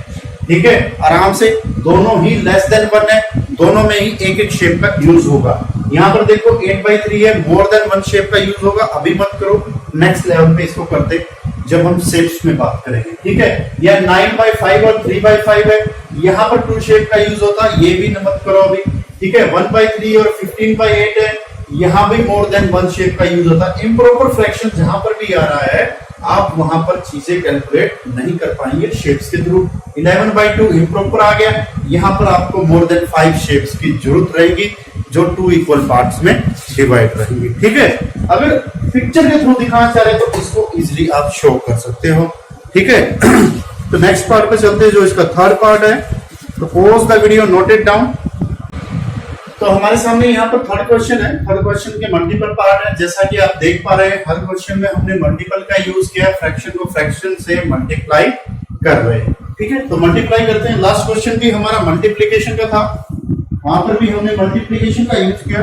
ठीक है, आराम से, दोनों ही लेस देन 1 है, दोनों में ही एक एक शेप का यूज होगा। यहाँ पर देखो 8/3 है, मोर देन 1 शेप का यूज होगा। अभी मत करो, नेक्स्ट लेवल पे इसको करते जब हम शेप्स में बात करेंगे। ठीक है, या 9/5 और 3/5 है, यहाँ पर 2 शेप का यूज होता है, ये भी मत करो अभी। ठीक है, 1/3 और 15/8 है, यहाँ भी मोर देन 1 शेप का यूज होता है। इम्प्रॉपर फ्रैक्शन जहां पर भी आ रहा है, आप वहां पर चीजें कैलकुलेट नहीं कर पाएंगे शेप्स के थ्रू। 11/2 इम्प्रॉपर आ गया, यहाँ पर आपको मोर देन 5 शेप्स की जरूरत रहेगी, जो 2 इक्वल पार्ट्स में डिवाइड रहेंगी। ठीक है, अगर पिक्चर के थ्रू दिखाना चाह रहे तो इसको इजिली आप शो कर सकते हो। ठीक है, तो नेक्स्ट पार्ट पे चलते हैं, जो इसका थर्ड पार्ट है। तो pause the video, note it down. तो हमारे सामने यहाँ पर थर्ड क्वेश्चन है। थर्ड क्वेश्चन के मल्टीपल पार्ट है, जैसा कि आप देख पा रहे हैं, हर क्वेश्चन में हमने मल्टीपल का यूज किया, फ्रैक्शन को फ्रैक्शन से मल्टीप्लाई कर रहे हैं। ठीक है, तो मल्टीप्लाई करते हैं। लास्ट क्वेश्चन भी हमारा मल्टीप्लीकेशन का था, वहां पर भी हमने मल्टीप्लीकेशन का यूज किया,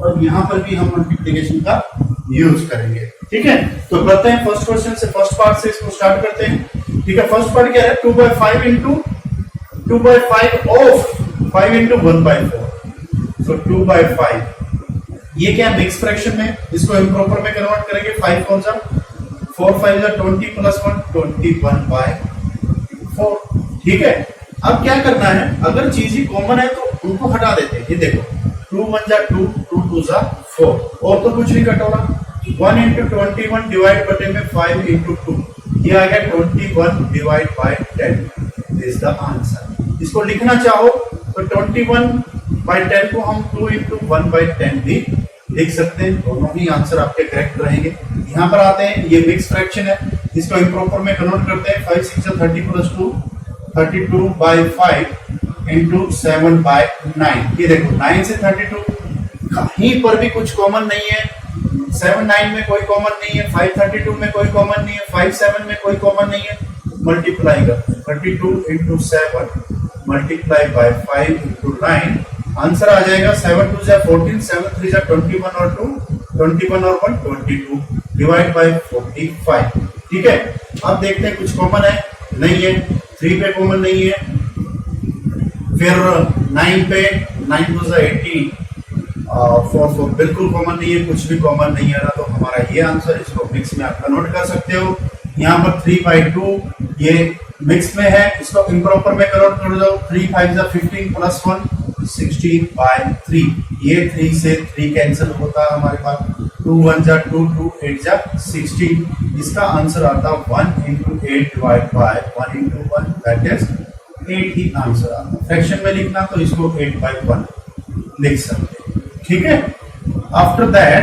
और यहाँ पर भी हम मल्टीप्लीकेशन का यूज करेंगे। ठीक है, तो करते हैं फर्स्ट क्वेश्चन से, फर्स्ट पार्ट से इसको स्टार्ट करते हैं। ठीक है, फर्स्ट पार्ट क्या है, 2/5 इंटू 2/5 ऑफ 5 इंटू 1/4। So 2/5, ये क्या मिक्स फ्रैक्शन में, इसको इम्प्रॉपर में कन्वर्ट करेंगे। 5 4 जा 4 5 जा 20 + 1 21/4। ठीक है, अब क्या करना है, अगर चीज ही कॉमन है तो उनको हटा देते हैं। ये देखो 2 1 जा 2 2 2 जा 4, और तो कुछ नहीं कटोरा। 1 × 21 डिवाइड बटे में 5 × 2, ये आ गया 21/10। This is the answer. इसको लिखना चाहो तो 21/10 को हम 2 × 1/10 भी लिख सकते हैं, दोनों ही आंसर आपके करेक्ट रहेंगे। यहाँ पर आते हैं, ये मिक्स फ्रैक्शन है, इसको इम्प्रॉपर में कन्वर्ट करते हैं। 5 6 जा 30 + 2 32/5 × 7/9। ये देखो 9 से 32, कहीं पर भी कुछ कॉमन नहीं है। 7 9 में कोई कॉमन नहीं है, 5 32 में कोई कॉमन नहीं है, 5 7 में कोई कॉमन नहीं है। मल्टीप्लाई करते हैं, 32 × 7 मल्टीप्लाई बाय 5 × 9, आंसर आ जाएगा 7 2 जा 14, 7 3 जा 21 और 2 21 और 1 22 डिवाइड बाय 45। ठीक है, अब देखते हैं कुछ कॉमन है, नहीं है। 3 पे कॉमन नहीं है, फिर 9 पे 9 2 जा 18, 4 4 बिल्कुल कॉमन नहीं है, कुछ भी कॉमन नहीं आ रहा, तो हमारा ये आंसर। इसको मिक्स में आप कन्वर्ट कर सकते हो। यहाँ पर 3/2 ये मिक्स में है, इसको इम्प्रॉपर में कन्वर्ट कर दो। 3 5 जा 15 + 1 16/3, ये 3 से 3 कैंसिल होता है हमारे पास। 2 1 जा 2 2 8 जा 16, इसका आंसर आता 1 × 8 divide by 1 × 1, that is 8 he answer आता। फ्रैक्शन में लिखना तो इसको 8/1 लिख सकते हैं। ठीक है, आफ्टर दैट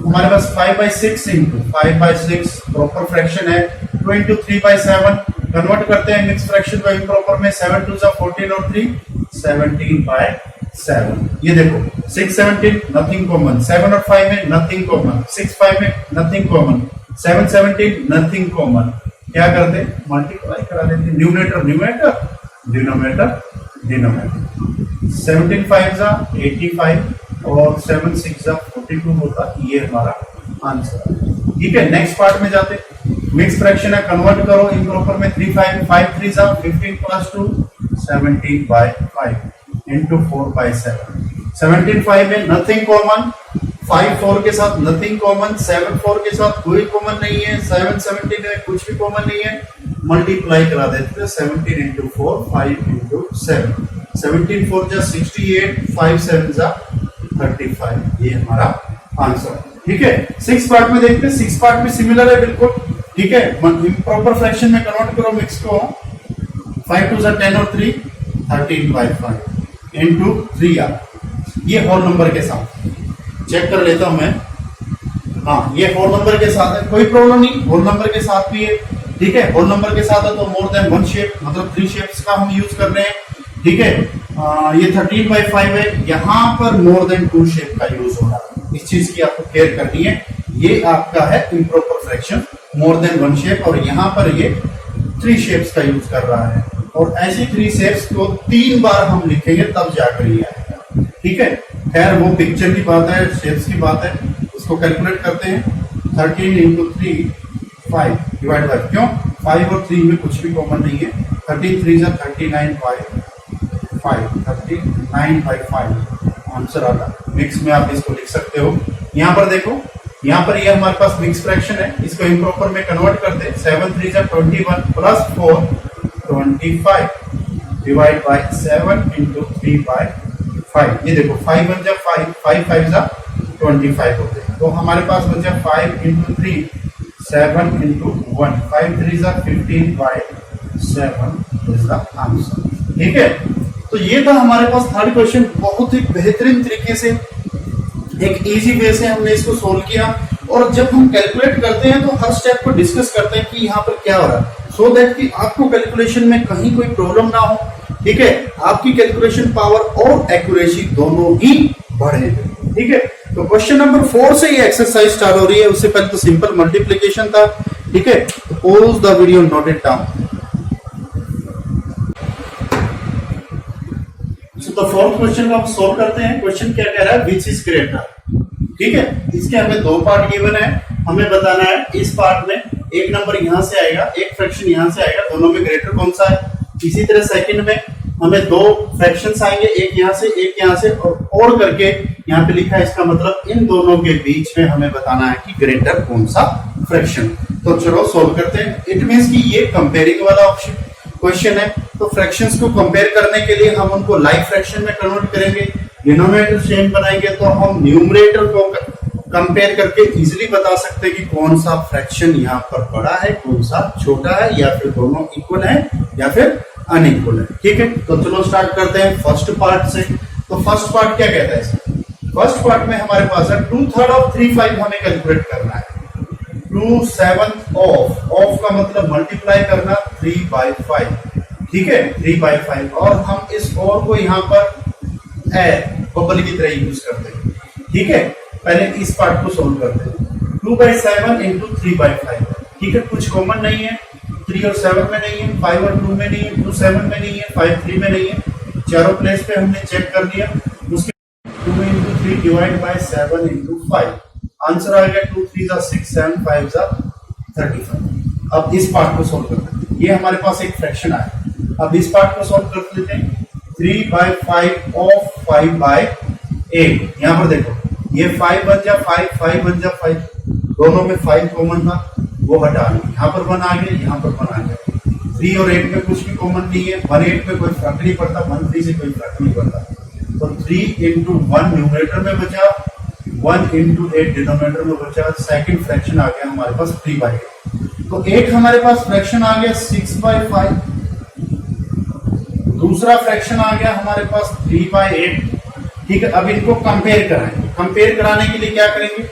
हमारे पास 5/6 × 5/6 प्रॉपर फ्रैक्शन है। 2 × 3/7 कन्वर्ट करते हैं मिक्स फ्रैक्शन को इम्प्रॉपर में। 7 2 जा 14 और 3 17/7। ये देखो 6 17 नथिंग कॉमन, 7 और 5 में नथिंग कॉमन, 6 5 में नथिंग कॉमन, 7 17 नथिंग कॉमन। क्या करते हैं, मल्टीप्लाई करा देते हैं, न्यूमरेटर न्यूमरेटर डिनोमिनेटर डिनोमिनेटर 17 5 जा 85 और 7 6 जा 42 होता, ये हमारा आंसर है। ठीक है, नेक्स्ट पार्ट में जाते। मिक्स फ्रैक्शन है, कन्वर्ट करो इम्प्रॉपर में 3 5 5 3 जा 15 प्लस 2 17 बाय 5 इंटू 4 बाय 7। 17 5 में नथिंग कॉमन, 5 4 के साथ नथिंग कॉमन, 7 4 के साथ कोई कॉमन नहीं है, 7 17 में कुछ भी कॉमन नहीं है, मल्टीप्लाई करा देते हैं 17 इंटू 4 5 इंटू 7। 17 4 जा 68, 5 7 जा 35, ये हमारा आंसर। ठीक है, 6 पार्ट में देखते हैं। 6 पार्ट में सिमिलर है बिल्कुल। ठीक है, इम्प्रॉपर फ्रैक्शन में कन्वर्ट करो मिक्स को, 5 2 जा 10 और 3 13 बाय 5 इंटू 3 आ, ये होल नंबर के साथ चेक कर लेता हूं मैं। हाँ, ये होल नंबर के साथ है, कोई प्रॉब्लम नहीं, होल नंबर के साथ भी है। ठीक है, होल नंबर के साथ है तो मोर देन 1 शेप, मतलब 3 शेप्स का हम यूज कर रहे हैं। ठीक है, ये 13 बाय 5 है, यहां पर मोर देन 2 शेप का यूज हो रहा है, इस चीज की आपको केयर करनी है। ये आपका है improper fraction, more than 1 shape, और यहाँ पर ये 3 शेप्स का यूज कर रहा है, और ऐसी 3 शेप्स को 3 बार हम लिखेंगे तब जाकर ये आएगा। ठीक है, खैर वो पिक्चर की बात है, शेप्स की बात है, उसको कैलकुलेट करते हैं। 13 इंटू 3 5 डिवाइड बाय, क्यों 5 और 3 में कुछ भी कॉमन नहीं है, 13 3 जा 39 बाय 5 39 बाय 5 आंसर आता। मिक्स में आप इसको लिख सकते हो। यहाँ पर देखो, यहाँ पर ये हमारे पास मिक्स फ्रैक्शन है, इसको इम्प्रॉपर में कन्वर्ट करते हैं। 7 3 जा 21 plus 4 25 divide by 7 into 3 by 5। ये देखो 5 1 जा 5 5 5 जा 25 होते हैं, तो हमारे पास बचा 5 इंटू 3 7 इंटू 1 5 3 जा 15 बाय 7 इज द आंसर। ठीक है, तो ये था हमारे पास थर्ड क्वेश्चन। बहुत ही बेहतरीन तरीके से, एक इजी वे से हमने इसको सोल्व किया, और जब हम कैलकुलेट करते हैं तो हर स्टेप को डिस्कस करते हैं कि यहाँ पर क्या हो रहा है, सो दैट कि आपको कैलकुलेशन में कहीं कोई प्रॉब्लम ना हो। ठीक है, आपकी कैलकुलेशन पावर और एक्यूरेसी दोनों ही बढ़े। ठीक है, तो क्वेश्चन नंबर 4 से ये एक्सरसाइज स्टार्ट हो रही है। उससे पहले तो सिंपल मल्टीप्लिकेशन था। ठीक है, तो pause the video, note it down. तो फोर्थ क्वेश्चन को हम सोल्व करते हैं। क्वेश्चन क्या कह रहा है, विच इज ग्रेटर। ठीक है, इसके हमें 2 पार्ट गिवन है, हमें बताना है इस पार्ट में एक नंबर यहां से आएगा, एक फ्रैक्शन यहां से आएगा, दोनों में ग्रेटर कौन सा है। इसी तरह सेकंड में हमें 2 फ्रैक्शंस आएंगे, एक यहां से एक यहां से, और करके यहाँ पे लिखा है, इसका मतलब इन दोनों के बीच में हमें बताना है कि ग्रेटर कौन सा फ्रैक्शन। तो चलो सोल्व करते हैं। इट मींस कि ये कंपेयरिंग वाला ऑप्शन क्वेश्चन है, तो फ्रैक्शंस को कंपेयर करने के लिए हम उनको लाइक फ्रैक्शन में कन्वर्ट करेंगे, डिनोमिनेटर सेम बनाएंगे, तो हम न्यूमरेटर को कंपेयर करके इजीली बता सकते हैं कि कौन सा फ्रैक्शन यहाँ पर बड़ा है, कौन सा छोटा है, या फिर दोनों इक्वल है या फिर अनइक्वल है। ठीक है, तो चलो स्टार्ट करते हैं फर्स्ट पार्ट से। तो फर्स्ट पार्ट क्या कहता है, फर्स्ट पार्ट में हमारे पास है 2/3 ऑफ 3 5 हमें कैलकुलेट करना है। 2/7 ऑफ का मतलब मल्टीप्लाई करना 3 बाय 5। ठीक है, 3 बाय 5, और हम इस और को यहाँ पर बबल की तरह यूज करते हैं। ठीक है, पहले इस पार्ट को सोल्व करते हैं। 2/7 इंटू 3 बाय 5। ठीक है, कुछ कॉमन नहीं है, 3 और 7 में नहीं है, 5 और 2 में नहीं है, 2 7 में नहीं है, 5 3 में नहीं है, चारों प्लेस पे हमने चेक कर लिया। उसके 2 into 3 divide by 7 into 5, answer आ गया 2 3 जा 6 7 5 जा 35। अब इस पार्ट को सोल्व करते हैं, ये हमारे पास एक फ्रैक्शन आया। अब इस पार्ट को सोल्व कर लेते हैं। 3 बाय 5 ऑफ 5 बाय 8, यहाँ पर देखो ये 5 बन जा 5 5 बन जा 5, दोनों में 5 कॉमन था, वो हटा दिया, यहाँ पर 1 आ गया, यहाँ पर 1 आ गया। 3 और 8 में कुछ भी कॉमन नहीं है, 1 8 में कोई फर्क नहीं पड़ता, 1 3 से कोई फर्क नहीं पड़ता, तो 3 इंटू 1 न्यूमरेटर में बचा, 1 इंटू 8 डिनोमिनेटर में बचा। सेकंड फ्रैक्शन आ गया हमारे पास 3 बाय 8, तो 8 हमारे पास फ्रैक्शन आ गया 6 बाय 5। दूसरा फ्रैक्शन आ गया हमारे पास 3 बाय 8। ठीक है, अब इनको कंपेयर कराएंगे। कंपेयर कराने के लिए क्या करेंगे,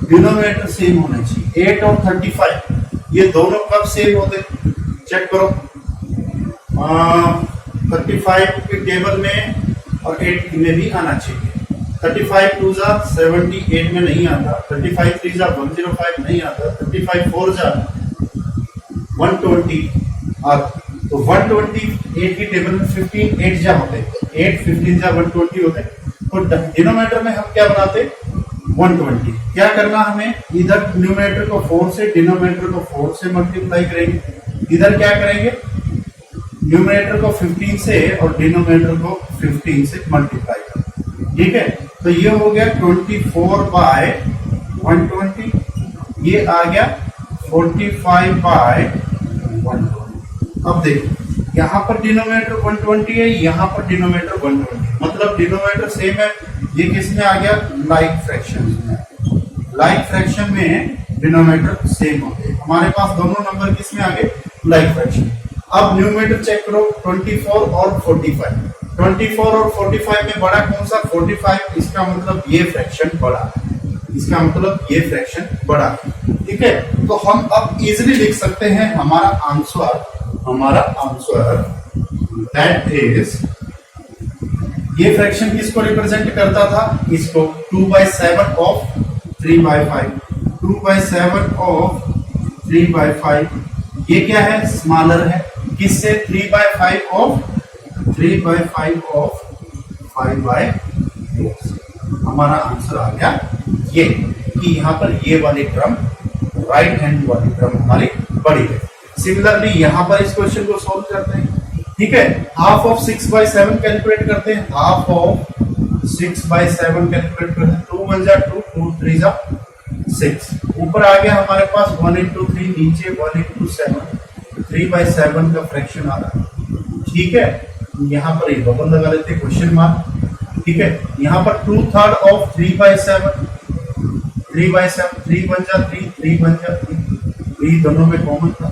डिनोमिनेटर सेम होना चाहिए। 8 और 35 ये दोनों कब सेम होते, चेक करो। 35 के टेबल में और 8 में भी आना चाहिए। 35 2 जा 78 में नहीं आता, 35 3 जा 105 नहीं आता, 35 4 जा 120 और तो 128 की टेबल में 15 8 जा होते, 8 15 जा 120 होते। तो डिनोमिनेटर में हम क्या बनाते, 120। क्या करना हमें, इधर न्यूमरेटर को 4 से, डिनोमिनेटर को 4 से मल्टीप्लाई करेंगे। इधर क्या करेंगे, न्यूमरेटर को 15 से और डिनोमिनेटर को 15 से मल्टीप्लाई करेंगे। ठीक है, तो ये हो गया 24 बाय 120, ये आ गया 45 बाय 120। अब देखो यहाँ पर डिनोमिनेटर 120 है, यहाँ पर डिनोमिनेटर 120, मतलब डिनोमिनेटर सेम है। ये किस में आ गया, लाइक फ्रैक्शन में। लाइक फ्रैक्शन में डिनोमिनेटर सेम हो गए, हमारे पास दोनों नंबर किस में आ गए, लाइक फ्रैक्शन। अब न्यूमरेटर चेक करो, 24 और 45। 24 और 45 में बड़ा कौन सा, 45। इसका मतलब ये फ्रैक्शन बड़ा, इसका मतलब ये फ्रैक्शन बड़ा। ठीक है, तो हम अब इजीली लिख सकते हैं हमारा आंसर दैट इज, ये फ्रैक्शन किसको रिप्रेजेंट करता था, इसको 2/7 ऑफ 3/5, 2/7 ऑफ 3/5। ये क्या है, स्मॉलर है, किससे, 3/5 ऑफ 5/4। हमारा आंसर आ गया ये, कि यहाँ पर ये वाली टर्म, राइट हैंड वाली टर्म हमारी बड़ी है। सिमिलरली यहाँ पर इस क्वेश्चन को सॉल्व करते हैं। ठीक है, हाफ ऑफ 6/7 कैलकुलेट करते हैं, हाफ ऑफ 6/7 कैलकुलेट करते हैं। 2 1 जा 2, 2 3 जा 6। ऊपर आ गया हमारे पास 1 into 3, नीचे 1 into 7, 3/7 का फ्रैक्शन आ रहा है। ठीक है, यहाँ पर ये बबल लगा लेते हैं, क्वेश्चन मार्क। ठीक है, यहाँ पर 2/3 ऑफ 3/7, 3/7, 3 1 जा 3, 3 1 जा 3 दोनों में कॉमन था।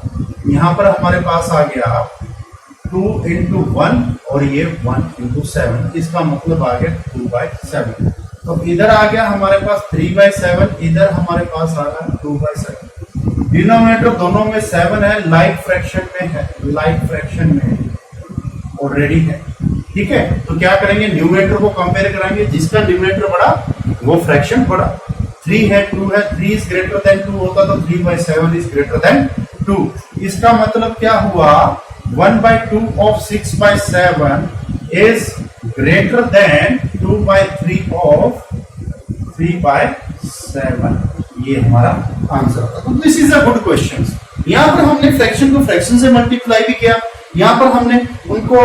यहाँ पर हमारे पास आ गया 2 into 1 और ये 1 into 7, इसका मतलब आ गया 2/7। तो इधर आ गया हमारे पास 3/7, इधर हमारे पास आ रहा है 2/7। डिनोमिनेटर दोनों में 7 है, लाइक फ्रैक्शन में है, लाइक फ्रैक्शन में ऑलरेडी है। ठीक है, तो क्या करेंगे, न्यूमरेटर को कंपेयर कराएंगे, जिसका न्यूमरेटर बड़ा वो फ्रैक्शन बड़ा। 3 है, 2 है, 3 इज ग्रेटर देन 2 होता तो 3/7 इज ग्रेटर देन 2। इसका मतलब क्या हुआ, 1/2 of 6/7 is greater than 2/3 of 3/7। ये हमारा आंसर था। तो this is a good question. यहाँ पर हमने फ्रैक्शन को फ्रैक्शन से मल्टीप्लाई भी किया, यहाँ पर हमने उनको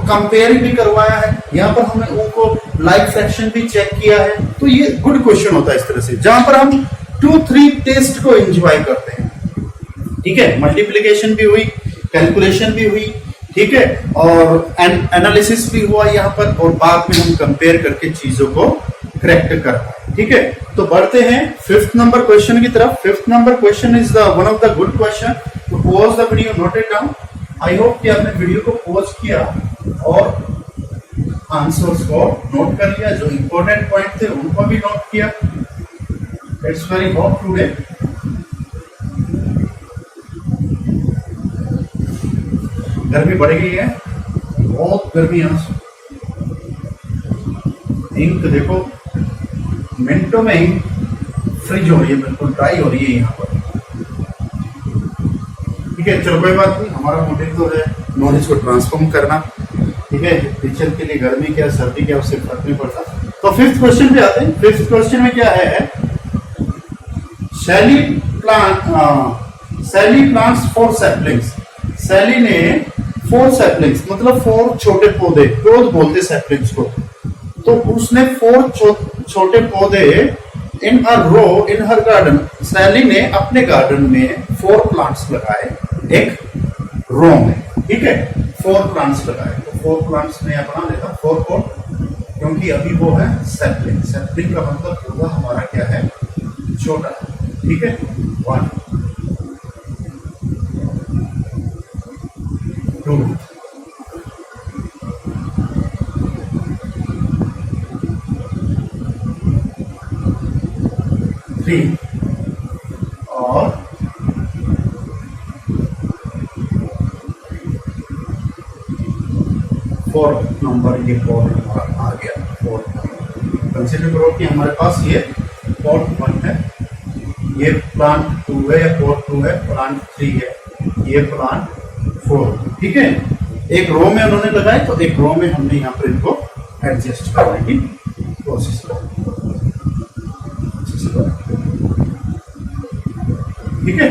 कंपेयर भी करवाया है, यहाँ पर हमने उनको लाइक फ्रैक्शन भी चेक किया है। तो ये गुड क्वेश्चन होता है इस तरह से, जहां पर हम 2-3 टेस्ट को एंजॉय करते हैं। ठीक है, मल्टीप्लिकेशन भी हुई, कैलकुलेशन भी हुई, ठीक है, और एनालिसिस भी हुआ यहाँ पर, और बाद में हम कंपेयर करके चीजों को करेक्ट कर पाए। ठीक है, तो बढ़ते हैं 5th नंबर क्वेश्चन की तरफ। 5th number question is one of the good question. तो pause the video, note it down. I hope कि आपने वीडियो को पॉज किया और आंसर्स को नोट कर लिया, जो इंपॉर्टेंट पॉइंट थे उनको भी नोट किया। It's very hot today. गर्मी बढ़ गई है, बहुत गर्मी है। इंक देखो मिनटों में ही फ्रिज हो रही है, बिल्कुल ड्राई हो रही है यहाँ पर। ठीक है, चलो कोई बात नहीं, हमारा मोटिव तो है नॉलेज को ट्रांसफॉर्म करना। ठीक है, टीचर के लिए गर्मी क्या सर्दी क्या उससे फर्क नहीं पड़ता। तो 5th क्वेश्चन पे आते हैं। 5th क्वेश्चन में क्या है, सैली प्लांट्स 4 सैपलिंग्स। सैली ने 4 सैपलिंग्स मतलब 4 छोटे पौधे, पौध बोलते सैपलिंग्स को। तो उसने 4 छोटे पौधे इन अ रो इन हर गार्डन। सैली ने अपने गार्डन में 4 प्लांट्स लगाए एक रो में। ठीक है, 4 प्लांट्स लगाए। तो 4 प्लांट्स में अपना लेता 4 को, क्योंकि अभी वो है सैपलिंग। सैपलिंग का मतलब पौधा हमारा क्या है, छोटा। ठीक है, 1 2 3 और 4 नंबर। ये पॉट हमारा आ गया। 4 कंसिडर करो कि हमारे पास ये पॉट 1 है, ये प्लांट 2 है या पॉट 2 है, प्लांट 3 है, ये प्लांट 4। ठीक है, एक रो में उन्होंने लगाए तो एक रो में हमने यहाँ पर इनको एडजस्ट करने की कोशिश करें। ठीक है,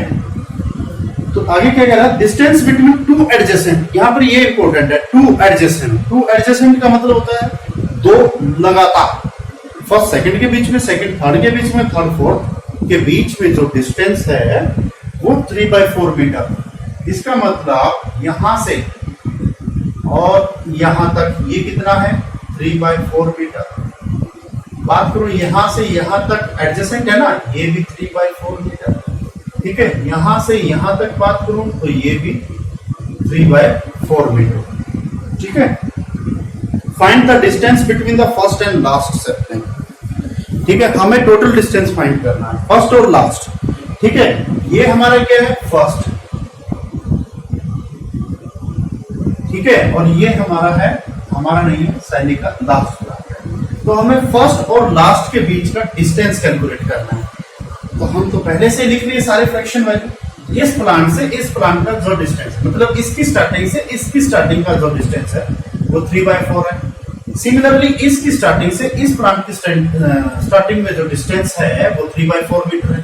तो आगे क्या कह रहा है, डिस्टेंस बिटवीन टू एडजेसेंट। यहाँ पर ये इंपॉर्टेंट है, टू एडजेसेंट। टू एडजेसेंट का मतलब होता है दो लगातार, फर्स्ट सेकंड के बीच में, सेकंड थर्ड के बीच में, थर्ड फोर्थ के बीच में जो डिस्टेंस है वो 3/4 मीटर। इसका मतलब यहां से और यहां तक ये कितना है, 3/4 मीटर। बात करो यहां से यहां तक एडजेसेंट है ना, ये भी 3/4 मीटर। ठीक है, यहां से यहां तक बात करूं तो ये भी 3/4 मीटर। ठीक है, find the distance between the first and last segment. ठीक है, हमें टोटल डिस्टेंस फाइंड करना है, फर्स्ट और लास्ट। ठीक है, ये हमारा क्या है, फर्स्ट। ठीक है, और ये हमारा है, हमारा नहीं है, शैली का लास्ट प्लांट है। तो हमें फर्स्ट और लास्ट के बीच का डिस्टेंस कैलकुलेट करना है। तो हम तो पहले से लिख लिए सारे फ्रैक्शन वैल्यू। इस प्लांट से इस प्लांट का जो डिस्टेंस, मतलब इसकी स्टार्टिंग से इसकी स्टार्टिंग का जो डिस्टेंस है वो 3/4 है। सिमिलरली इसकी स्टार्टिंग से इस प्लांट की स्टार्टिंग में जो डिस्टेंस है वो 3/4 मीटर है।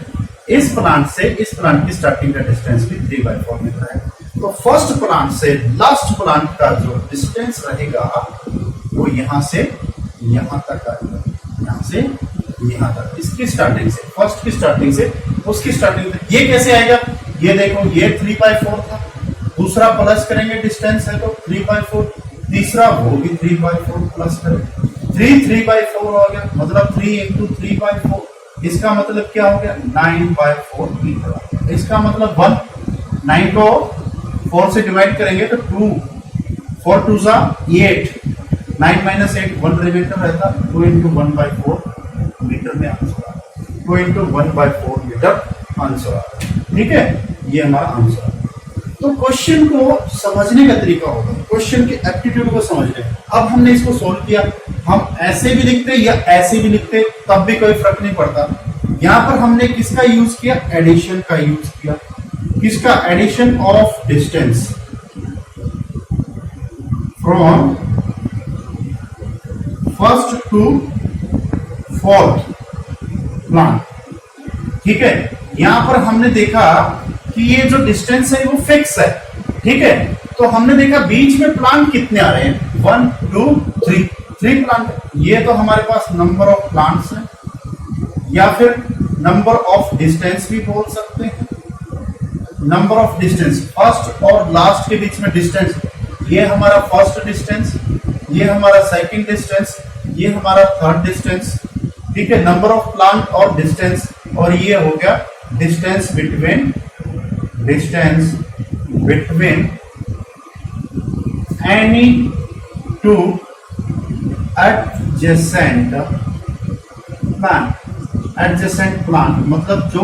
इस प्लांट से इस प्लांट की स्टार्टिंग का डिस्टेंस भी 3/4 मीटर है। तो फर्स्ट प्लांट से लास्ट प्लांट का जो डिस्टेंस रहेगा वो यहां से यहां तक आएगा, यहां से यहां तक, इसकी स्टार्टिंग से, फर्स्ट की स्टार्टिंग से उसकी स्टार्टिंग तक। ये कैसे आएगा, ये देखो, ये 3/4 था, दूसरा प्लस करेंगे डिस्टेंस है तो 3/4, तीसरा वो भी 3/4 प्लस करेंगे, 3/4 हो गया, मतलब 3 × 3/4। इसका मतलब क्या हो गया, 9/4 मीटर। इसका मतलब 1, 9 को 4 से डिवाइड करेंगे तो 2, 4 2 8, 9 - 8 1 रिमाइंडर रहता, 2 × 1/4 मीटर में आंसर आ रहा है, 2 × 1/4 मीटर आंसर आ रहा है। ठीक है, ये हमारा आंसर है। तो क्वेश्चन को समझने का तरीका होगा, क्वेश्चन के एप्टीट्यूड को समझने। अब हमने इसको सोल्व किया, हम ऐसे भी लिखते या ऐसे भी लिखते तब भी कोई फर्क नहीं पड़ता। यहां पर हमने किसका यूज किया, एडिशन का यूज किया। किसका, addition of distance from first to fourth plant. ठीक है, यहां पर हमने देखा कि ये जो डिस्टेंस है वो फिक्स है। ठीक है, तो हमने देखा बीच में प्लांट कितने आ रहे हैं, 1 2 3 प्लांट। ये तो हमारे पास नंबर ऑफ प्लांट्स है, या फिर नंबर ऑफ डिस्टेंस भी बोल सकते हैं। नंबर ऑफ डिस्टेंस, फर्स्ट और लास्ट के बीच में डिस्टेंस, ये हमारा फर्स्ट डिस्टेंस, ये हमारा सेकंड डिस्टेंस, ये हमारा थर्ड डिस्टेंस। ठीक है, नंबर ऑफ प्लांट और डिस्टेंस, और ये हो गया distance between any two adjacent plant, मतलब जो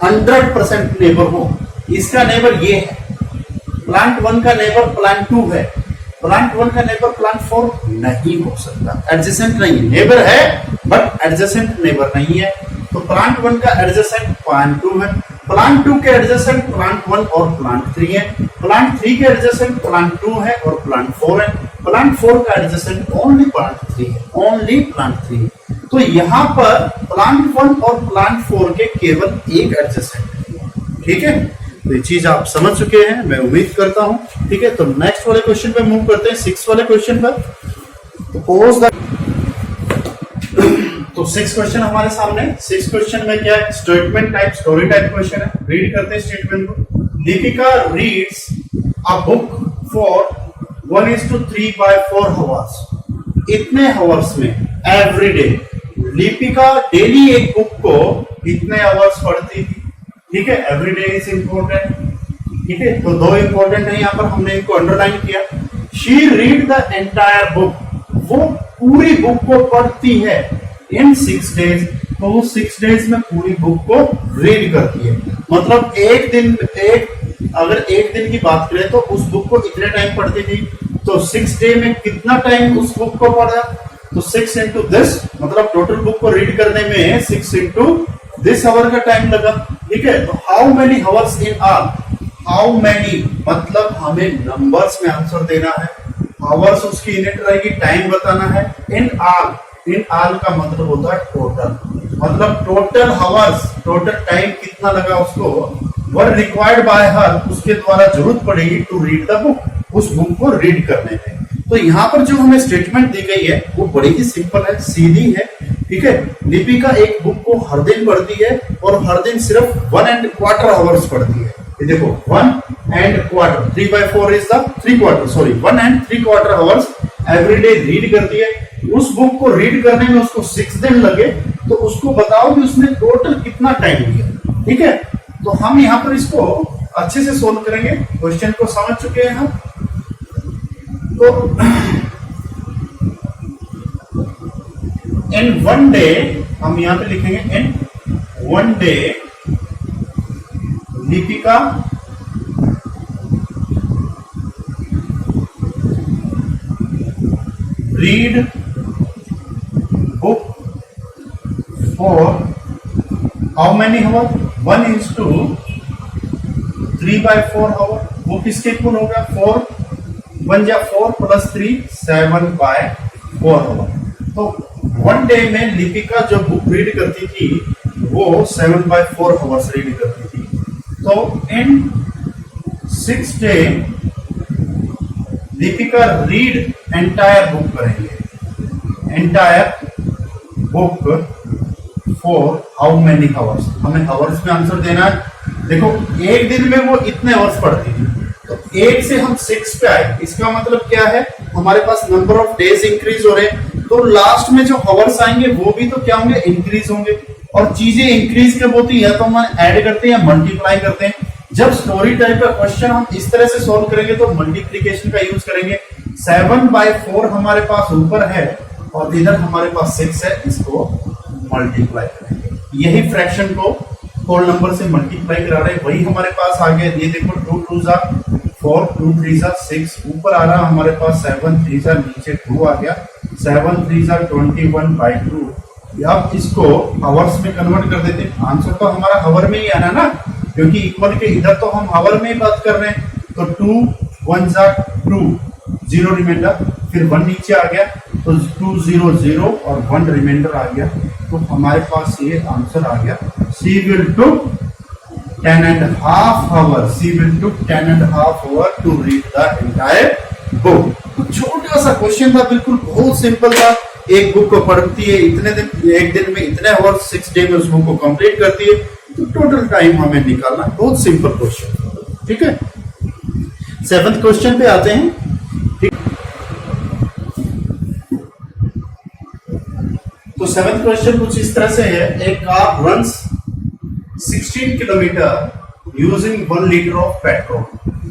100% नेबर हो। इसका नेबर ये है, प्लांट 1 का नेबर प्लांट 2 है, प्लांट 1 का नेबर प्लांट 4 नहीं हो सकता, एडजेसेंट नहीं है। नेबर है बट एडजेसेंट नेबर नहीं है। तो प्लांट 1 का एडजेसेंट प्लांट 2 है, प्लांट 2 के एडजेसेंट प्लांट 1 और प्लांट 3 है, प्लांट 3 के एडजेसेंट प्लांट 2 है और प्लांट 4 है, प्लांट 4 का एडजेसेंट ओनली प्लांट 3 है, ओनली प्लांट 3 है। तो यहां पर प्लांट 1 और प्लांट 4 के केवल एक एडजेसेंट है। ठीक है, तो ये चीज आप समझ चुके हैं, मैं उम्मीद करता हूं। ठीक है, तो नेक्स्ट वाले क्वेश्चन पे मूव करते हैं, 6 वाले क्वेश्चन पर। तो 6 क्वेश्चन हमारे सामने। 6 क्वेश्चन में क्या है, statement type, story type question है। रीड करते हैं स्टेटमेंट को। Deepika reads a book for 1:3/4 hours. इतने आवर्स में, एवरी डे, दीपिका डेली एक बुक को इतने आवर्स पढ़ती थी। ठीक है, एवरी डे इज इंपॉर्टेंट। ठीक है, तो 2 इंपॉर्टेंट है, यहां पर हमने इनको अंडरलाइन किया। She read the entire book, वो पूरी बुक को पढ़ती है इन 6 डेज। तो वो 6 डेज में पूरी बुक को रीड करती है। मतलब अगर एक दिन की बात करें तो उस बुक को इतने टाइम पढ़ती थी, तो 6 डे में कितना टाइम उस बुक को पढ़ा, तो 6 into this, मतलब टोटल बुक को रीड करने में 6 into this आवर का टाइम लगा। ठीक है, तो how many hours in all, how many मतलब हमें नंबर्स में आंसर देना है, आवर्स उसकी यूनिट रहेगी, टाइम बताना है। इन आल का मतलब होता है टोटल, मतलब टोटल आवर्स, टोटल टाइम कितना लगा उसको, वर रिक्वायर्ड बाय हर, उसके द्वारा जरूरत पड़ेगी टू रीड द बुक, उस बुक को रीड करने में। तो यहाँ पर जो हमें स्टेटमेंट दी गई है वो बड़ी ही सिंपल है, सीधी है, ठीक है। लिपिका एक बुक को हर दिन पढ़ती है और हर दिन सिर्फ 1¼ आवर्स पढ़ती है। ये देखो 1¼ 3/4 is the 3/4 sorry 1¾ hours every day read करती है। उस बुक को रीड करने में उसको 6 दिन लगे, तो उसको बताओ कि उसने टोटल कितना टाइम लिया, ठीक है। तो हम यहाँ पर इसको अच्छे से सोल्व करेंगे, क्वेश्चन को समझ चुके हैं हम। तो इन 1 डे हम यहां पे लिखेंगे in 1 day Lipika read book for how many hour 1:3/4 hour. वो किसके इक्वल हो गया, 4 1 जा 4 + 3 7/4 आवर। तो 1 डे में लिपिका जो बुक रीड करती थी वो 7/4 आवर्स रीड करती थी। तो in 6 day Lipika read entire book करेंगे, entire book for how many hours. हमें आवर्स में आंसर देना है। देखो एक दिन में वो इतने आवर्स पढ़ती थी, तो 8 से हम 6 पे आए, इसका मतलब क्या है, हमारे पास नंबर ऑफ डेज इंक्रीज हो रहे हैं, तो लास्ट में जो आवर्स आएंगे वो भी तो क्या होंगे, इंक्रीज होंगे। और चीजें इंक्रीज कब होती है, तो हम ऐड करते हैं या मल्टीप्लाई करते हैं। जब स्टोरी टाइप का क्वेश्चन हम इस तरह से सोल्व करेंगे तो मल्टीप्लीकेशन का यूज करेंगे। 7/4 हमारे पास ऊपर है और इधर हमारे पास 6 है, इसको मल्टीप्लाई करेंगे। यही फ्रैक्शन को होल नंबर से मल्टीप्लाई करा रहे हैं, वही हमारे पास आ गया। ये देखो 2 2 जा 4 2 3 जा 6, ऊपर आ रहा हमारे पास 7 3 जा, नीचे 2 आ गया, 7 3 जा 21/2। अब इसको आवर्स में कन्वर्ट कर देते हैं। आंसर तो हमारा आवर में ही आना ना, क्योंकि इक्वल के इधर तो हम आवर में ही बात कर रहे हैं। तो 2 1 जा 2 0 रिमाइंडर, फिर 1 नीचे आ गया, तो 2 0 0 और 1 रिमाइंडर आ गया। तो हमारे पास ये आंसर आ गया, सी will took 10.5 hours, she will took 10.5 hours to read the entire book। तो छोटा सा क्वेश्चन था, बिल्कुल बहुत सिंपल था। एक बुक को पढ़ती है इतने दिन, एक दिन में इतने आवर्स, 6 डे में उस बुक को कंप्लीट करती है, तो टोटल टाइम हमें निकालना, बहुत सिंपल क्वेश्चन, ठीक है। 7th क्वेश्चन पे आते हैं। तो 7th क्वेश्चन कुछ इस तरह से है, एक car runs 16 kilometre using 1 litre of petrol.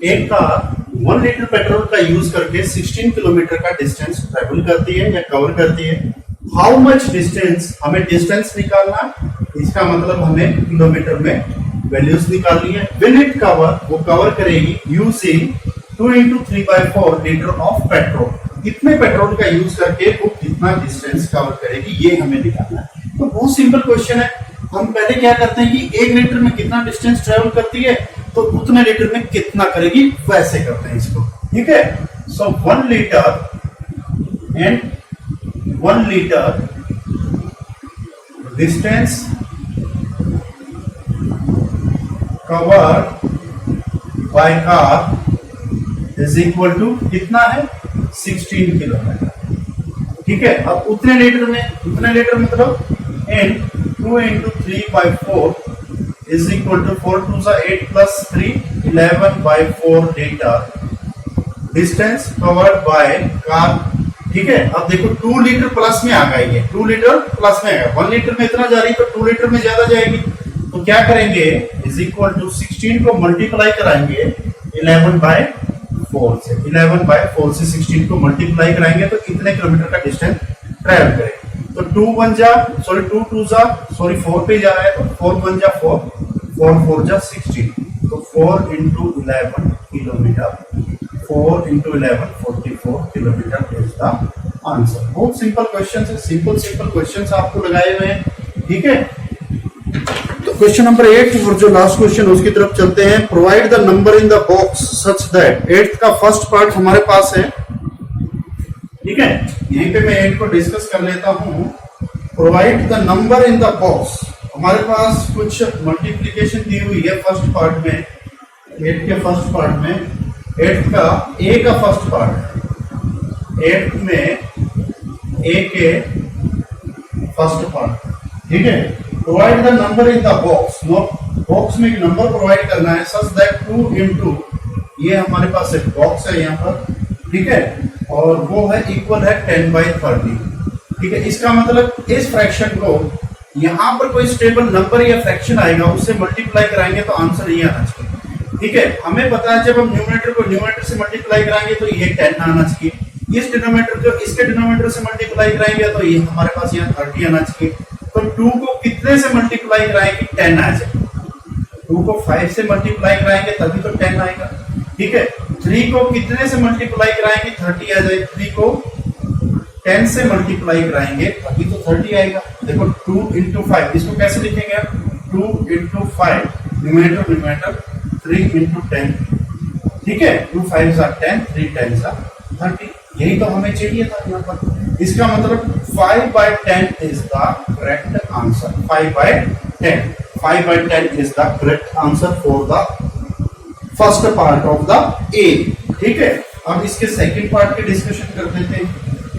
एक कार 1 लीटर पेट्रोल का यूज करके 16 किलोमीटर का डिस्टेंस ट्रेवल करती है या कवर करती है। हाउ मच डिस्टेंस, हमें डिस्टेंस निकालना, इसका मतलब हमें किलोमीटर में वैल्यूज निकालनी है। विल इट कवर, वो कवर करेगी यूजिंग 2 × 3/4 लीटर ऑफ पेट्रोल। कितने पेट्रोल का यूज करके वो कितना डिस्टेंस कवर करेगी, ये हमें निकालना है। तो बहुत सिंपल क्वेश्चन है। हम पहले क्या करते हैं कि 1 लीटर में कितना डिस्टेंस ट्रेवल करती है, तो उतने लीटर में कितना करेगी, वैसे करते हैं इसको, ठीक है। So 1 litre and 1 litre distance cover by car is equal to कितना है, 16 किलोमीटर, ठीक है। अब उतने लीटर में, उतने लीटर मतलब एंड 2 × 3/4 इज इक्वल टू 4 2 जा 8 + 3 11/4 litre distance covered by car, ठीक है। अब देखो 2 लीटर प्लस में आ गई है, 2 लीटर प्लस में आ गया, 1 लीटर में इतना जा रही है तो 2 लीटर में ज्यादा जाएगी। तो क्या करेंगे, इज इक्वल टू 16 को मल्टीप्लाई कराएंगे 11/4 से, 11/4 से 16 को मल्टीप्लाई कराएंगे तो कितने किलोमीटर का डिस्टेंस ट्रेवल करेंगे। तो 2 1 जा 2 2 जा 4 पे जा रहा है, तो 4 1 जा 4 4 4 जा 16, तो 4 × 11 kilometre, 4 × 11 44 kilometre is the answer. बहुत सिंपल क्वेश्चन है, सिंपल क्वेश्चन आपको लगाए हुए हैं, ठीक है। तो क्वेश्चन नंबर 8 और जो लास्ट क्वेश्चन उसकी तरफ चलते हैं। Provide the number in the box such that, 8th का फर्स्ट पार्ट हमारे पास है, ठीक है। यहीं पे मैं 8 को डिस्कस कर लेता हूं। Provide the number in the box, हमारे पास कुछ मल्टीप्लीकेशन दी हुई है फर्स्ट पार्ट में, 8 के फर्स्ट पार्ट में, 8 का ए का फर्स्ट पार्ट, 8 में ए के फर्स्ट पार्ट, ठीक है। Provide the number in the box, box में एक नंबर प्रोवाइड करना है सच दैट 2 into, ये हमारे पास एक बॉक्स है यहाँ पर, ठीक है, और वो है इक्वल है 10/30, ठीक है। इसका मतलब इस फ्रैक्शन को यहाँ पर कोई स्टेबल नंबर या फ्रैक्शन आएगा उससे मल्टीप्लाई कराएंगे तो आंसर ये आना चाहिए, ठीक है। हमें पता है जब हम न्यूमरेटर को न्यूमरेटर से मल्टीप्लाई कराएंगे तो ये 10 आना चाहिए, इस डिनोमिनेटर को इसके डिनोमिनेटर से मल्टीप्लाई कराएंगे तो ये हमारे पास यहाँ 30 आना चाहिए। तो 2 को कितने से मल्टीप्लाई कराएंगे 10 आ जाए, 2 को 5 से मल्टीप्लाई कराएंगे तभी तो 10 आएगा, ठीक है। 3 को कितने से मल्टीप्लाई कराएंगे 30 आ जाए, 3 को 10 से मल्टीप्लाई कराएंगे तभी तो 30 आएगा। देखो 2 into 5, इसको कैसे लिखेंगे आप, 2 into 5, न्यूमरेटर 3 into 10, ठीक है। 2 5s are 10, 3 10s are 30, यही तो हमें चाहिए था यहाँ पर। इसका मतलब 5/10 is the correct answer, 5/10 is the correct answer for the first part of the A, ठीक है। अब इसके सेकंड पार्ट की डिस्कशन कर देते हैं।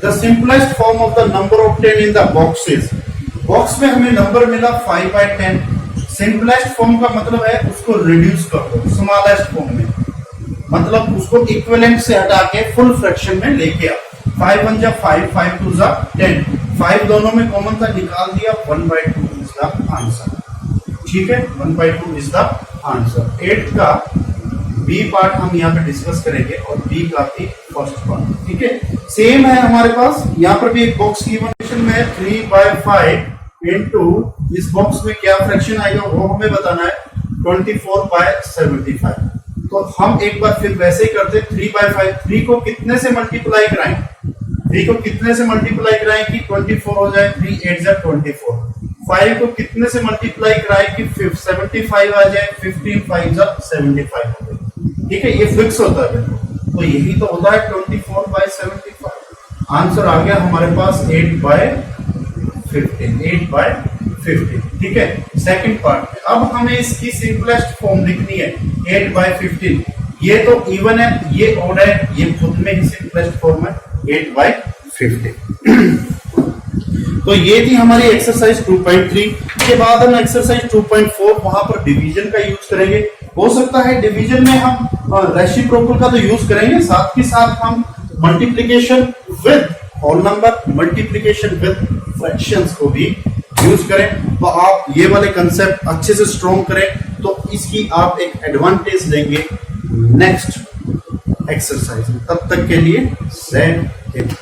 The simplest form of the number obtained in the boxes, box में हमें नंबर मिला 5/10, सिंपलेस्ट फॉर्म का मतलब है उसको रिड्यूस कर दो स्मॉलेस्ट फॉर्म में, मतलब उसको इक्विवेलेंट से हटा के फुल फ्रैक्शन में लेके आओ। 5 1 जा 5, 5 2 जा 10, 5 दोनों में कॉमन था निकाल दिया, 1/2 इज द आंसर, ठीक है। 1/2 इज द आंसर। 8 का बी पार्ट हम यहाँ पे डिस्कस करेंगे और बी का भी फर्स्ट पार्ट, ठीक है। सेम है हमारे पास, यहाँ पर भी एक बॉक्स की इक्वेशन में 3/5 इनटू इस बॉक्स में क्या फ्रैक्शन आएगा वो हमें बताना है, 24/75। तो हम एक बार फिर वैसे ही करते, 3/5, 3 को कितने से मल्टीप्लाई कराएं, 3 को कितने से मल्टीप्लाई कराएं कि 24 हो जाए, 3 8 जा 24। 5 को कितने से मल्टीप्लाई कराएं कि 75 आ जाए, 15 5 जा 75 हो जाए, ठीक है। ये फिक्स होता है, तो यही तो होता है 24/75। आंसर आ गया हमारे पास 8/15, ठीक है। सेकंड पार्ट में अब हमें इसकी सिंपलेस्ट फॉर्म लिखनी है 8/15, ये तो इवन है, ये ऑड है, ये खुद में ही सिंपलेस्ट फॉर्म है 8/15। तो ये थी हमारी एक्सरसाइज 2.3 के बाद हम एक्सरसाइज 2.4 वहां पर डिवीजन का यूज करेंगे। हो सकता है डिवीजन में हम रेसिप्रोकल का तो यूज करेंगे, साथ ही साथ हम multiplication with whole number, multiplication with fractions को भी यूज करें। तो आप ये वाले कंसेप्ट अच्छे से स्ट्रॉन्ग करें तो इसकी आप एक एडवांटेज लेंगे नेक्स्ट एक्सरसाइज में। तब तक के लिए जय हिंद।